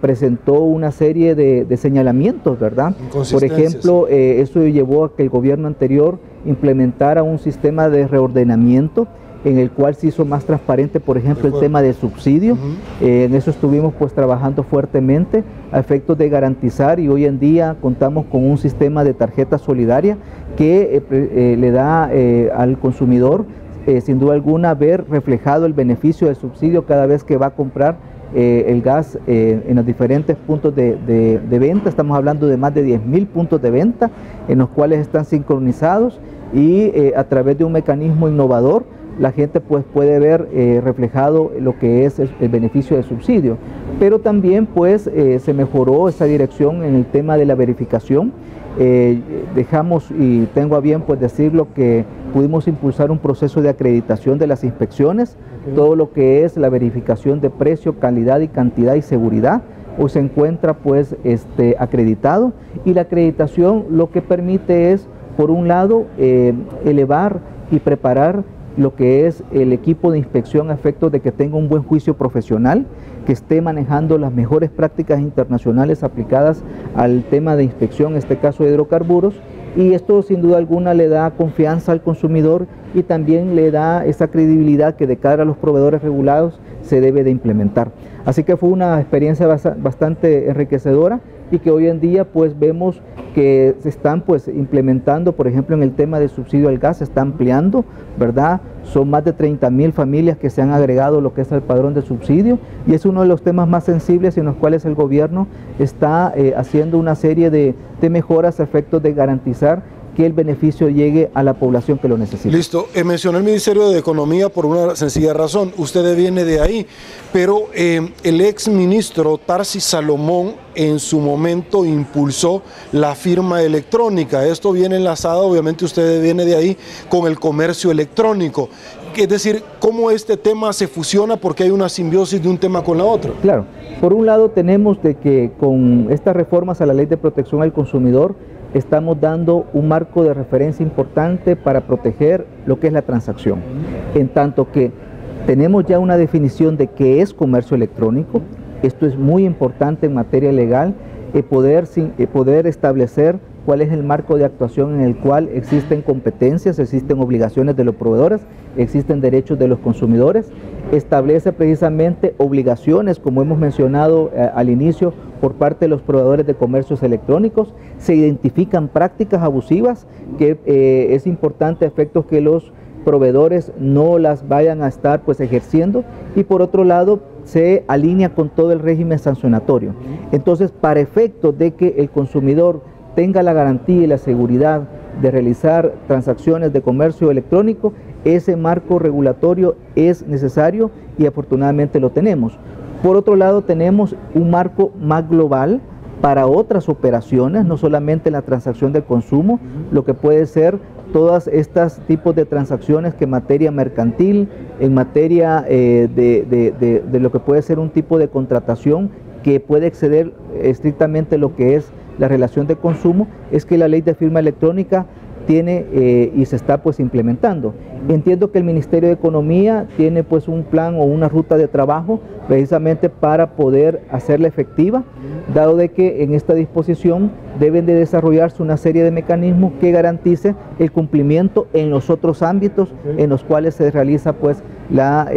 [SPEAKER 4] presentó una serie de señalamientos, ¿verdad? Por ejemplo, eso llevó a que el gobierno anterior implementara un sistema de reordenamiento en el cual se hizo más transparente, por ejemplo, el tema de subsidio. En eso estuvimos pues trabajando fuertemente a efectos de garantizar, y hoy en día contamos con un sistema de tarjeta solidaria que le da al consumidor, sin duda alguna, ver reflejado el beneficio del subsidio cada vez que va a comprar el gas en los diferentes puntos de venta. Estamos hablando de más de 10.000 puntos de venta en los cuales están sincronizados, y a través de un mecanismo innovador la gente pues puede ver reflejado lo que es el beneficio del subsidio. Pero también pues se mejoró esa dirección en el tema de la verificación. Dejamos, y tengo a bien pues decirlo, que pudimos impulsar un proceso de acreditación de las inspecciones, todo lo que es la verificación de precio, calidad y cantidad y seguridad. Hoy se encuentra pues acreditado, y la acreditación lo que permite es, por un lado, elevar y preparar lo que es el equipo de inspección a efectos de que tenga un buen juicio profesional, que esté manejando las mejores prácticas internacionales aplicadas al tema de inspección, en este caso de hidrocarburos, y esto sin duda alguna le da confianza al consumidor y también le da esa credibilidad que de cara a los proveedores regulados se debe de implementar. Así que fue una experiencia bastante enriquecedora, y que hoy en día pues vemos que se están pues implementando, por ejemplo, en el tema de subsidio al gas, se está ampliando, ¿verdad? Son más de 30.000 familias que se han agregado lo que es el padrón de subsidio, y es uno de los temas más sensibles en los cuales el gobierno está haciendo una serie de mejoras a efectos de garantizar que el beneficio llegue a la población que lo necesita.
[SPEAKER 1] Listo. Mencioné el Ministerio de Economía por una sencilla razón. Usted viene de ahí, pero el ex ministro Tarsi Salomón en su momento impulsó la firma electrónica. Esto viene enlazado, obviamente usted viene de ahí, con el comercio electrónico. Es decir, cómo este tema se fusiona, porque hay una simbiosis de un tema con la otra.
[SPEAKER 4] Claro. Por un lado tenemos de que con estas reformas a la Ley de Protección al Consumidor estamos dando un marco de referencia importante para proteger lo que es la transacción, en tanto que tenemos ya una definición de qué es comercio electrónico. Esto es muy importante en materia legal, poder establecer cuál es el marco de actuación en el cual existen competencias, existen obligaciones de los proveedores, existen derechos de los consumidores, establece precisamente obligaciones, como hemos mencionado al inicio, por parte de los proveedores de comercios electrónicos, se identifican prácticas abusivas que es importante a efectos que los proveedores no las vayan a estar pues ejerciendo, y por otro lado se alinea con todo el régimen sancionatorio. Entonces, para efectos de que el consumidor tenga la garantía y la seguridad de realizar transacciones de comercio electrónico, ese marco regulatorio es necesario y afortunadamente lo tenemos. Por otro lado, tenemos un marco más global para otras operaciones, no solamente la transacción de consumo, lo que puede ser todas estas tipos de transacciones que en materia mercantil, en materia de lo que puede ser un tipo de contratación que puede exceder estrictamente lo que es la relación de consumo, es que la ley de firma electrónica tiene y se está pues implementando. Entiendo que el Ministerio de Economía tiene pues un plan o una ruta de trabajo precisamente para poder hacerla efectiva, dado de que en esta disposición deben de desarrollarse una serie de mecanismos que garantice el cumplimiento en los otros ámbitos en los cuales se realiza pues la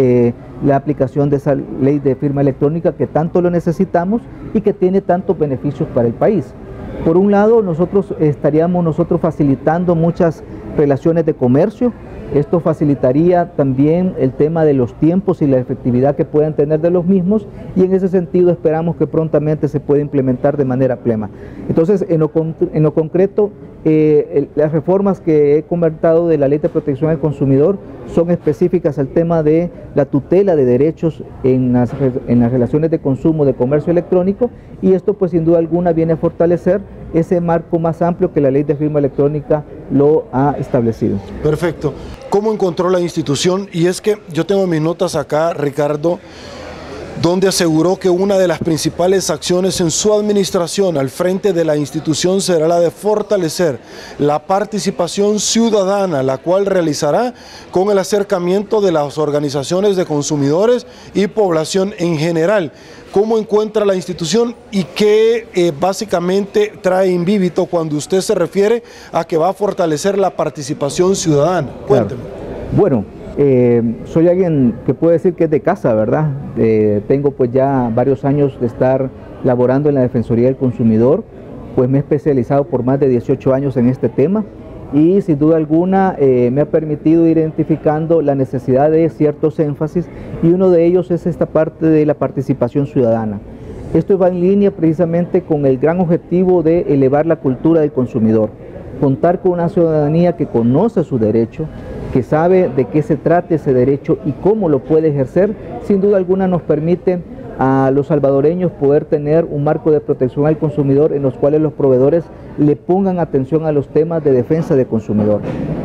[SPEAKER 4] aplicación de esa ley de firma electrónica que tanto lo necesitamos y que tiene tantos beneficios para el país. Por un lado, estaríamos facilitando muchas relaciones de comercio. Esto facilitaría también el tema de los tiempos y la efectividad que puedan tener de los mismos, y en ese sentido esperamos que prontamente se pueda implementar de manera plena. Entonces, en lo concreto, las reformas que he comentado de la Ley de Protección al Consumidor son específicas al tema de la tutela de derechos en las relaciones de consumo de comercio electrónico, y esto pues sin duda alguna viene a fortalecer ese marco más amplio que la Ley de Firma Electrónica lo ha establecido.
[SPEAKER 1] Perfecto. ¿Cómo encontró la institución? Y es que yo tengo mis notas acá, Ricardo, donde aseguró que una de las principales acciones en su administración al frente de la institución será la de fortalecer la participación ciudadana, la cual realizará con el acercamiento de las organizaciones de consumidores y población en general. ¿Cómo encuentra la institución y qué básicamente trae Invíbito cuando usted se refiere a que va a fortalecer la participación ciudadana? Cuénteme.
[SPEAKER 4] Claro. Bueno, soy alguien que puede decir que es de casa, ¿verdad? Tengo pues ya varios años de estar laborando en la Defensoría del Consumidor, pues me he especializado por más de 18 años en este tema, y sin duda alguna me ha permitido ir identificando la necesidad de ciertos énfasis, y uno de ellos es esta parte de la participación ciudadana. Esto va en línea precisamente con el gran objetivo de elevar la cultura del consumidor, contar con una ciudadanía que conoce su derecho, que sabe de qué se trata ese derecho y cómo lo puede ejercer. Sin duda alguna nos permite a los salvadoreños poder tener un marco de protección al consumidor en los cuales los proveedores le pongan atención a los temas de defensa del consumidor.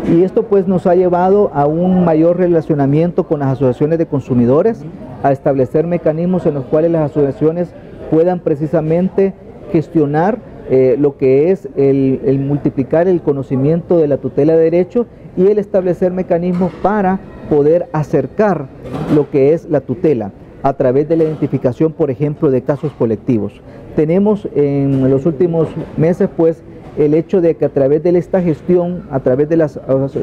[SPEAKER 4] Y esto pues nos ha llevado a un mayor relacionamiento con las asociaciones de consumidores, a establecer mecanismos en los cuales las asociaciones puedan precisamente gestionar lo que es el multiplicar el conocimiento de la tutela de derechos y el establecer mecanismos para poder acercar lo que es la tutela a través de la identificación, por ejemplo, de casos colectivos. Tenemos en los últimos meses pues el hecho de que a través de esta gestión, a través de las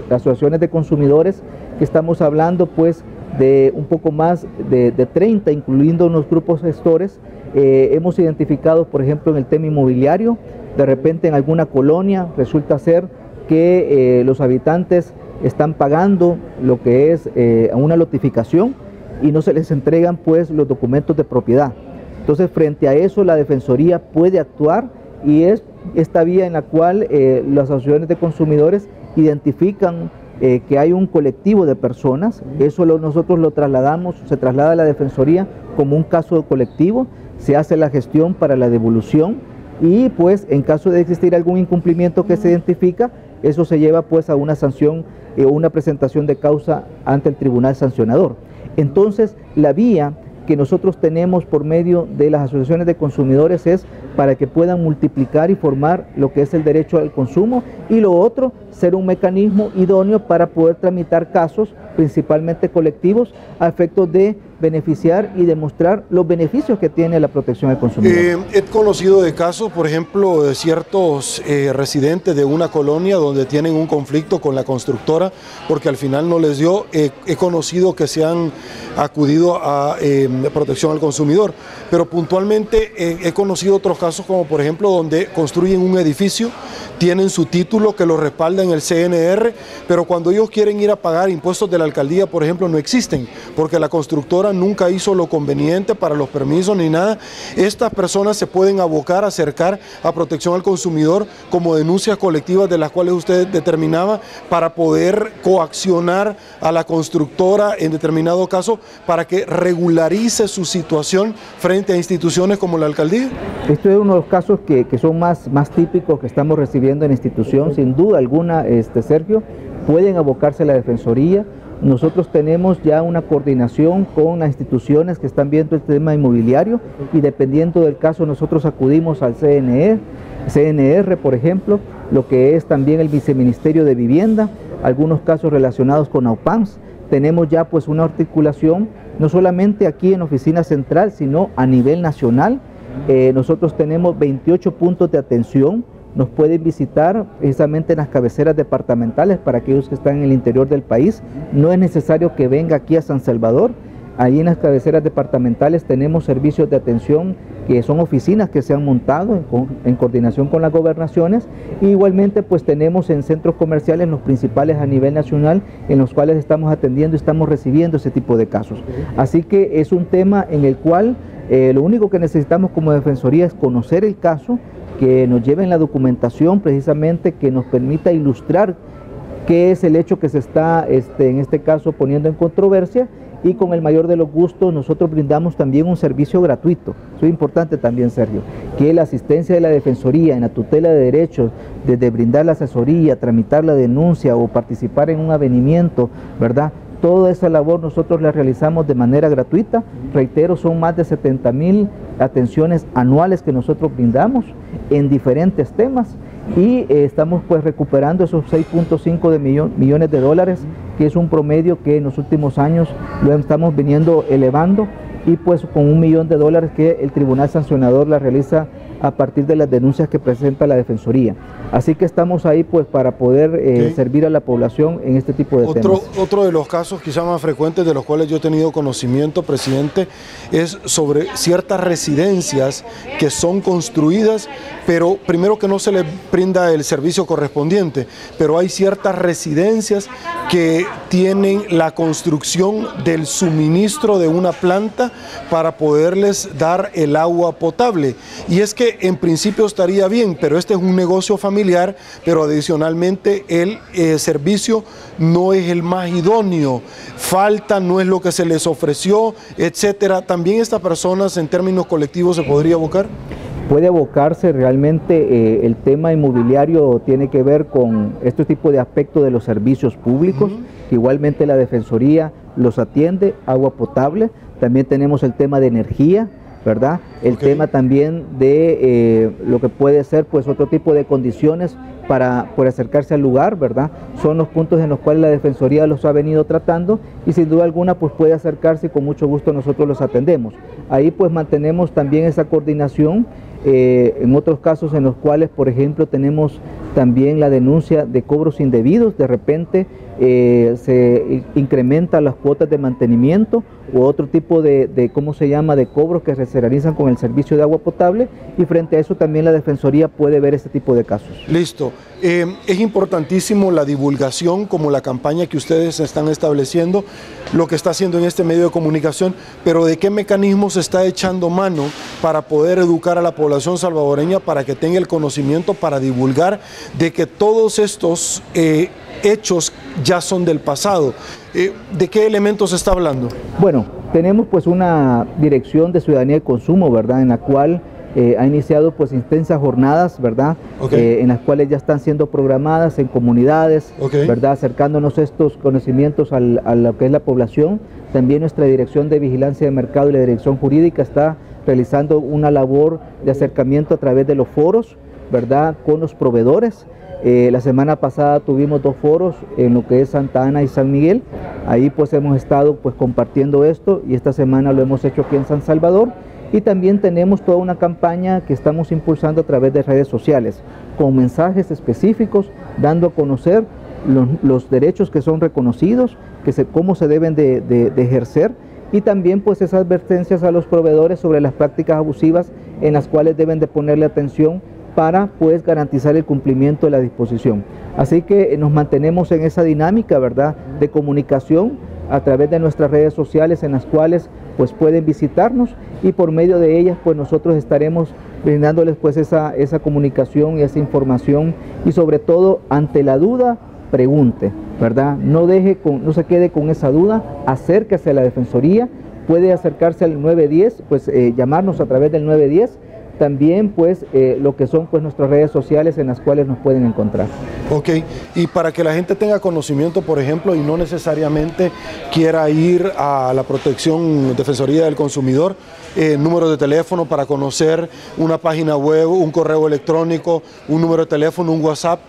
[SPEAKER 4] asociaciones de consumidores, que estamos hablando pues de un poco más de 30, incluyendo unos grupos gestores, hemos identificado, por ejemplo, en el tema inmobiliario, de repente en alguna colonia resulta ser que los habitantes están pagando lo que es una lotificación y no se les entregan pues los documentos de propiedad. Entonces, frente a eso, la Defensoría puede actuar, y es esta vía en la cual las asociaciones de consumidores identifican que hay un colectivo de personas. Eso nosotros lo trasladamos, se traslada a la Defensoría como un caso colectivo, se hace la gestión para la devolución, y pues en caso de existir algún incumplimiento que se identifica, eso se lleva pues a una sanción o una presentación de causa ante el tribunal sancionador. Entonces, la vía que nosotros tenemos por medio de las asociaciones de consumidores es para que puedan multiplicar y formar lo que es el derecho al consumo, y lo otro, ser un mecanismo idóneo para poder tramitar casos, principalmente colectivos, a efectos de beneficiar y demostrar los beneficios que tiene la protección al consumidor.
[SPEAKER 1] He conocido de casos, por ejemplo, de ciertos residentes de una colonia donde tienen un conflicto con la constructora porque al final no les dio. He conocido que se han acudido a protección al consumidor, pero puntualmente he conocido otros casos como por ejemplo donde construyen un edificio, tienen su título que lo respalda en el CNR, pero cuando ellos quieren ir a pagar impuestos de la alcaldía, por ejemplo, no existen, porque la constructora nunca hizo lo conveniente para los permisos ni nada. Estas personas se pueden abocar, acercar a protección al consumidor como denuncias colectivas de las cuales usted determinaba para poder coaccionar a la constructora en determinado caso para que regularice su situación frente a instituciones como la alcaldía.
[SPEAKER 4] Esto es uno de los casos que son más típicos que estamos recibiendo en institución, sin duda alguna, Sergio. Pueden abocarse a la Defensoría. Nosotros tenemos ya una coordinación con las instituciones que están viendo el tema inmobiliario y dependiendo del caso nosotros acudimos al CNR, por ejemplo, lo que es también el Viceministerio de Vivienda, algunos casos relacionados con AUPAMS. Tenemos ya pues una articulación, no solamente aquí en Oficina Central, sino a nivel nacional. Nosotros tenemos 28 puntos de atención. Nos pueden visitar precisamente en las cabeceras departamentales para aquellos que están en el interior del país. No es necesario que venga aquí a San Salvador. Ahí en las cabeceras departamentales tenemos servicios de atención que son oficinas que se han montado en coordinación con las gobernaciones. Y igualmente pues tenemos en centros comerciales los principales a nivel nacional en los cuales estamos atendiendo y estamos recibiendo ese tipo de casos. Así que es un tema en el cual lo único que necesitamos como Defensoría es conocer el caso, que nos lleven la documentación precisamente que nos permita ilustrar qué es el hecho que se está en este caso poniendo en controversia, y con el mayor de los gustos nosotros brindamos también un servicio gratuito. Eso es importante también, Sergio, que la asistencia de la Defensoría en la tutela de derechos, desde brindar la asesoría, tramitar la denuncia o participar en un avenimiento, ¿verdad? Toda esa labor nosotros la realizamos de manera gratuita. Reitero, son más de 70,000 atenciones anuales que nosotros brindamos en diferentes temas y estamos pues recuperando esos 6.5 de millones de dólares, que es un promedio que en los últimos años lo estamos viniendo elevando, y pues con $1 millón que el Tribunal Sancionador la realiza a partir de las denuncias que presenta la Defensoría. Así que estamos ahí pues para poder servir a la población en este tipo de temas.
[SPEAKER 1] Otro de los casos quizá más frecuentes de los cuales yo he tenido conocimiento, presidente, es sobre ciertas residencias que son construidas, pero primero que no se les brinda el servicio correspondiente, pero hay ciertas residencias que tienen la construcción del suministro de una planta para poderles dar el agua potable. Y es que en principio estaría bien, pero este es un negocio familiar, pero adicionalmente el servicio no es el más idóneo, falta, no es lo que se les ofreció, etcétera. ¿También estas personas en términos colectivos se podría abocar?
[SPEAKER 4] Puede abocarse realmente. El tema inmobiliario tiene que ver con este tipo de aspectos de los servicios públicos, que igualmente la Defensoría los atiende, agua potable. También tenemos el tema de energía, ¿verdad? El tema también de lo que puede ser pues otro tipo de condiciones para acercarse al lugar, ¿verdad? Son los puntos en los cuales la Defensoría los ha venido tratando y sin duda alguna pues puede acercarse y con mucho gusto nosotros los atendemos. Ahí pues mantenemos también esa coordinación en otros casos en los cuales, por ejemplo, tenemos también la denuncia de cobros indebidos. De repente se incrementan las cuotas de mantenimiento u otro tipo de ¿cómo se llama?, de cobros que se realizan con el servicio de agua potable, y frente a eso también la Defensoría puede ver este tipo de casos.
[SPEAKER 1] Listo. Es importantísimo la divulgación, como la campaña que ustedes están estableciendo, lo que está haciendo en este medio de comunicación, pero ¿de qué mecanismos se está echando mano para poder educar a la población salvadoreña para que tenga el conocimiento para divulgar de que todos estos hechos ya son del pasado? ¿De qué elementos se está hablando?
[SPEAKER 4] Bueno, tenemos pues una dirección de ciudadanía y consumo, ¿verdad?, en la cual ha iniciado pues intensas jornadas, ¿verdad? En las cuales ya están siendo programadas en comunidades, ¿verdad?, acercándonos estos conocimientos a lo que es la población. También nuestra Dirección de Vigilancia de Mercado y la Dirección Jurídica está realizando una labor de acercamiento a través de los foros, ¿verdad?, con los proveedores. La semana pasada tuvimos 2 foros en lo que es Santa Ana y San Miguel. Ahí pues hemos estado pues compartiendo esto, y esta semana lo hemos hecho aquí en San Salvador. Y también tenemos toda una campaña que estamos impulsando a través de redes sociales, con mensajes específicos, dando a conocer los derechos que son reconocidos, cómo se deben de ejercer, y también pues esas advertencias a los proveedores sobre las prácticas abusivas en las cuales deben de ponerle atención para pues garantizar el cumplimiento de la disposición. Así que nos mantenemos en esa dinámica, ¿verdad?, de comunicación a través de nuestras redes sociales, en las cuales pues pueden visitarnos, y por medio de ellas pues nosotros estaremos brindándoles pues esa comunicación y esa información, y sobre todo ante la duda pregunte, ¿verdad? No se quede con esa duda, acérquese a la Defensoría, puede acercarse al 910, pues llamarnos a través del 910. También pues lo que son pues nuestras redes sociales en las cuales nos pueden encontrar.
[SPEAKER 1] Ok, y para que la gente tenga conocimiento, por ejemplo, y no necesariamente quiera ir a la Defensoría del Consumidor, número de teléfono para conocer, una página web, un correo electrónico, un número de teléfono, un WhatsApp,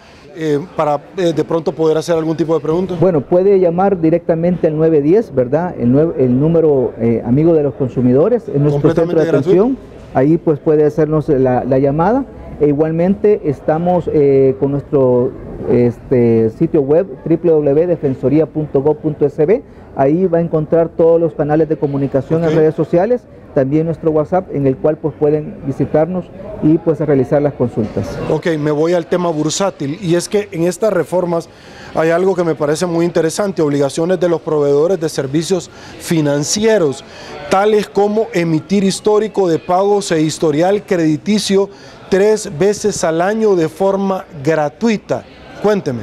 [SPEAKER 1] para de pronto poder hacer algún tipo de pregunta.
[SPEAKER 4] Bueno, puede llamar directamente al 910, ¿verdad? El número amigo de los consumidores, en nuestro centro de atención. Ahí pues puede hacernos la llamada, e igualmente estamos con nuestro sitio web www.defensoria.gov.sb. Ahí va a encontrar todos los canales de comunicación en redes sociales, también nuestro WhatsApp, en el cual pues pueden visitarnos y pues realizar las consultas.
[SPEAKER 1] Ok, me voy al tema bursátil, y es que en estas reformas hay algo que me parece muy interesante: obligaciones de los proveedores de servicios financieros, tales como emitir histórico de pagos e historial crediticio 3 veces al año de forma gratuita. Cuénteme.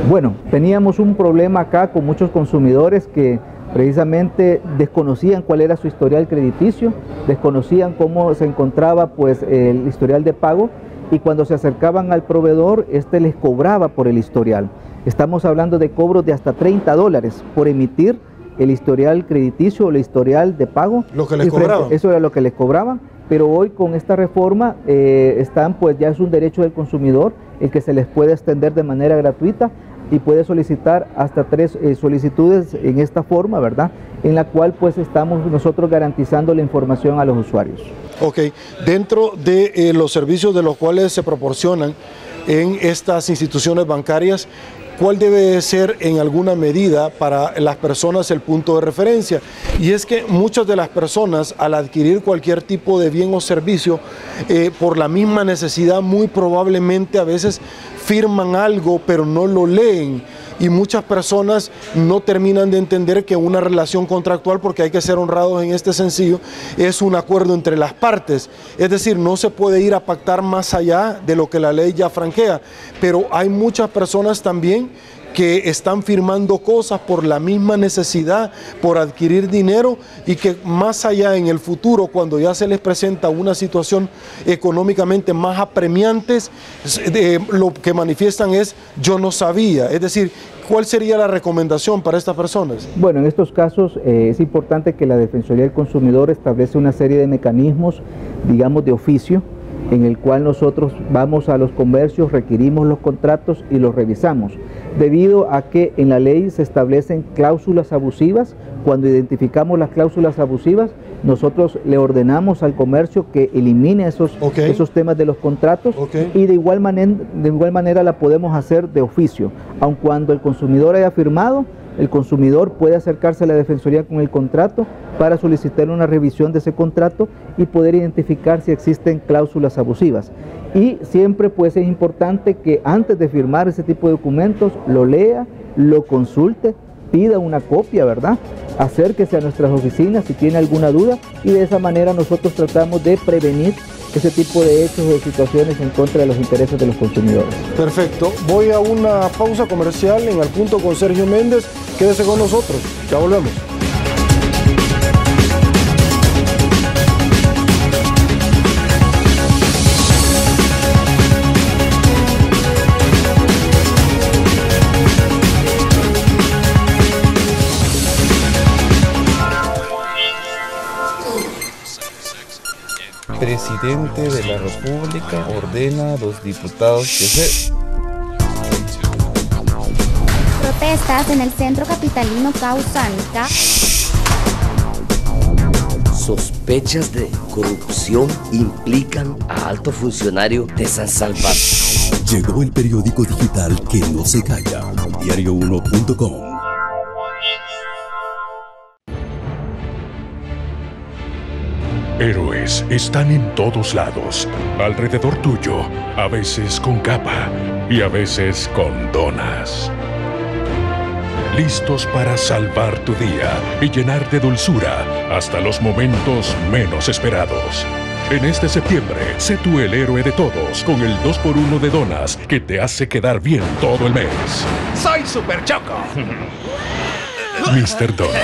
[SPEAKER 4] Bueno, teníamos un problema acá con muchos consumidores que precisamente desconocían cuál era su historial crediticio, desconocían cómo se encontraba pues el historial de pago, y cuando se acercaban al proveedor, les cobraba por el historial. Estamos hablando de cobros de hasta $30 por emitir el historial crediticio o el historial de pago.
[SPEAKER 1] Lo que les cobraban.
[SPEAKER 4] Eso era lo que les cobraban, pero hoy con esta reforma pues ya es un derecho del consumidor el que se les puede extender de manera gratuita, y puede solicitar hasta 3 solicitudes en esta forma, ¿verdad?, en la cual pues estamos nosotros garantizando la información a los usuarios.
[SPEAKER 1] Ok, dentro de los servicios de los cuales se proporcionan en estas instituciones bancarias, ¿cuál debe ser en alguna medida para las personas el punto de referencia? Y es que muchas de las personas, al adquirir cualquier tipo de bien o servicio, por la misma necesidad, muy probablemente a veces firman algo pero no lo leen, y muchas personas no terminan de entender que una relación contractual, porque hay que ser honrados en este sentido, es un acuerdo entre las partes. Es decir, no se puede ir a pactar más allá de lo que la ley ya franquea, pero hay muchas personas también que están firmando cosas por la misma necesidad, por adquirir dinero, y que más allá en el futuro, cuando ya se les presenta una situación económicamente más apremiante, lo que manifiestan es: yo no sabía. Es decir, ¿cuál sería la recomendación para estas personas?
[SPEAKER 4] Bueno, en estos casos es importante que la Defensoría del Consumidor establece una serie de mecanismos, digamos, de oficio, en el cual nosotros vamos a los comercios, requerimos los contratos y los revisamos, debido a que en la ley se establecen cláusulas abusivas. Cuando identificamos las cláusulas abusivas, nosotros le ordenamos al comercio que elimine esos temas de los contratos, y de igual manera la podemos hacer de oficio. Aun cuando el consumidor haya firmado, el consumidor puede acercarse a la Defensoría con el contrato para solicitar una revisión de ese contrato y poder identificar si existen cláusulas abusivas. Y siempre pues es importante que antes de firmar ese tipo de documentos lo lea, lo consulte, pida una copia, ¿verdad? Acérquese a nuestras oficinas si tiene alguna duda, y de esa manera nosotros tratamos de prevenir ese tipo de hechos o de situaciones en contra de los intereses de los consumidores.
[SPEAKER 1] Perfecto. Voy a una pausa comercial en Al Punto con Sergio Méndez. Quédese con nosotros. Ya volvemos.
[SPEAKER 7] Presidente de la República ordena a los diputados que se...
[SPEAKER 8] Protestas en el centro capitalino causan
[SPEAKER 9] Sospechas de corrupción implican a alto funcionario de San Salvador.
[SPEAKER 10] Llegó el periódico digital que no se calla. Diario1.com.
[SPEAKER 2] Héroes están en todos lados, alrededor tuyo, a veces con capa y a veces con donas. Listos para salvar tu día y llenar de dulzura hasta los momentos menos esperados. En este septiembre, sé tú el héroe de todos con el 2x1 de donas que te hace quedar bien todo el mes.
[SPEAKER 3] ¡Soy Super Choco!
[SPEAKER 2] Mr. Donut.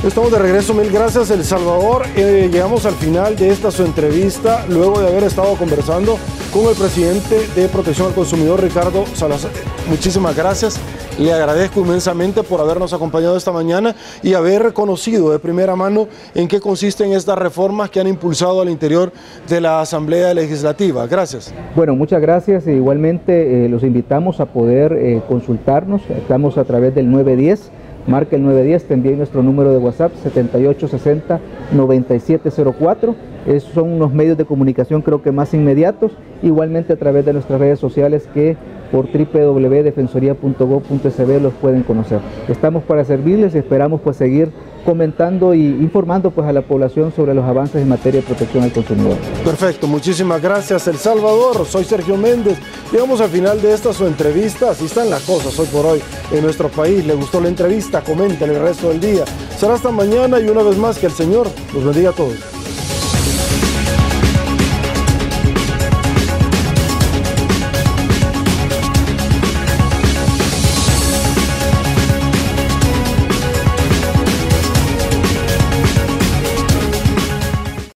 [SPEAKER 1] Estamos de regreso, mil gracias El Salvador. Llegamos al final de esta su entrevista, luego de haber estado conversando con el presidente de Protección al Consumidor, Ricardo Salazar. Muchísimas gracias, le agradezco inmensamente por habernos acompañado esta mañana y haber conocido de primera mano en qué consisten estas reformas que han impulsado al interior de la Asamblea Legislativa. Gracias.
[SPEAKER 4] Bueno, muchas gracias. Igualmente los invitamos a poder consultarnos, estamos a través del 910. Marca el 910, te envíe nuestro número de WhatsApp 7860-9704. Esos son unos medios de comunicación creo que más inmediatos. Igualmente a través de nuestras redes sociales que por www.defensoría.gov.sb los pueden conocer. Estamos para servirles y esperamos pues seguir comentando y informando pues a la población sobre los avances en materia de protección al consumidor.
[SPEAKER 1] Perfecto, muchísimas gracias El Salvador, soy Sergio Méndez. Llegamos al final de esta su entrevista, así están las cosas hoy por hoy en nuestro país. ¿Le gustó la entrevista? Comenten el resto del día. Será hasta mañana y una vez más que el Señor los bendiga a todos.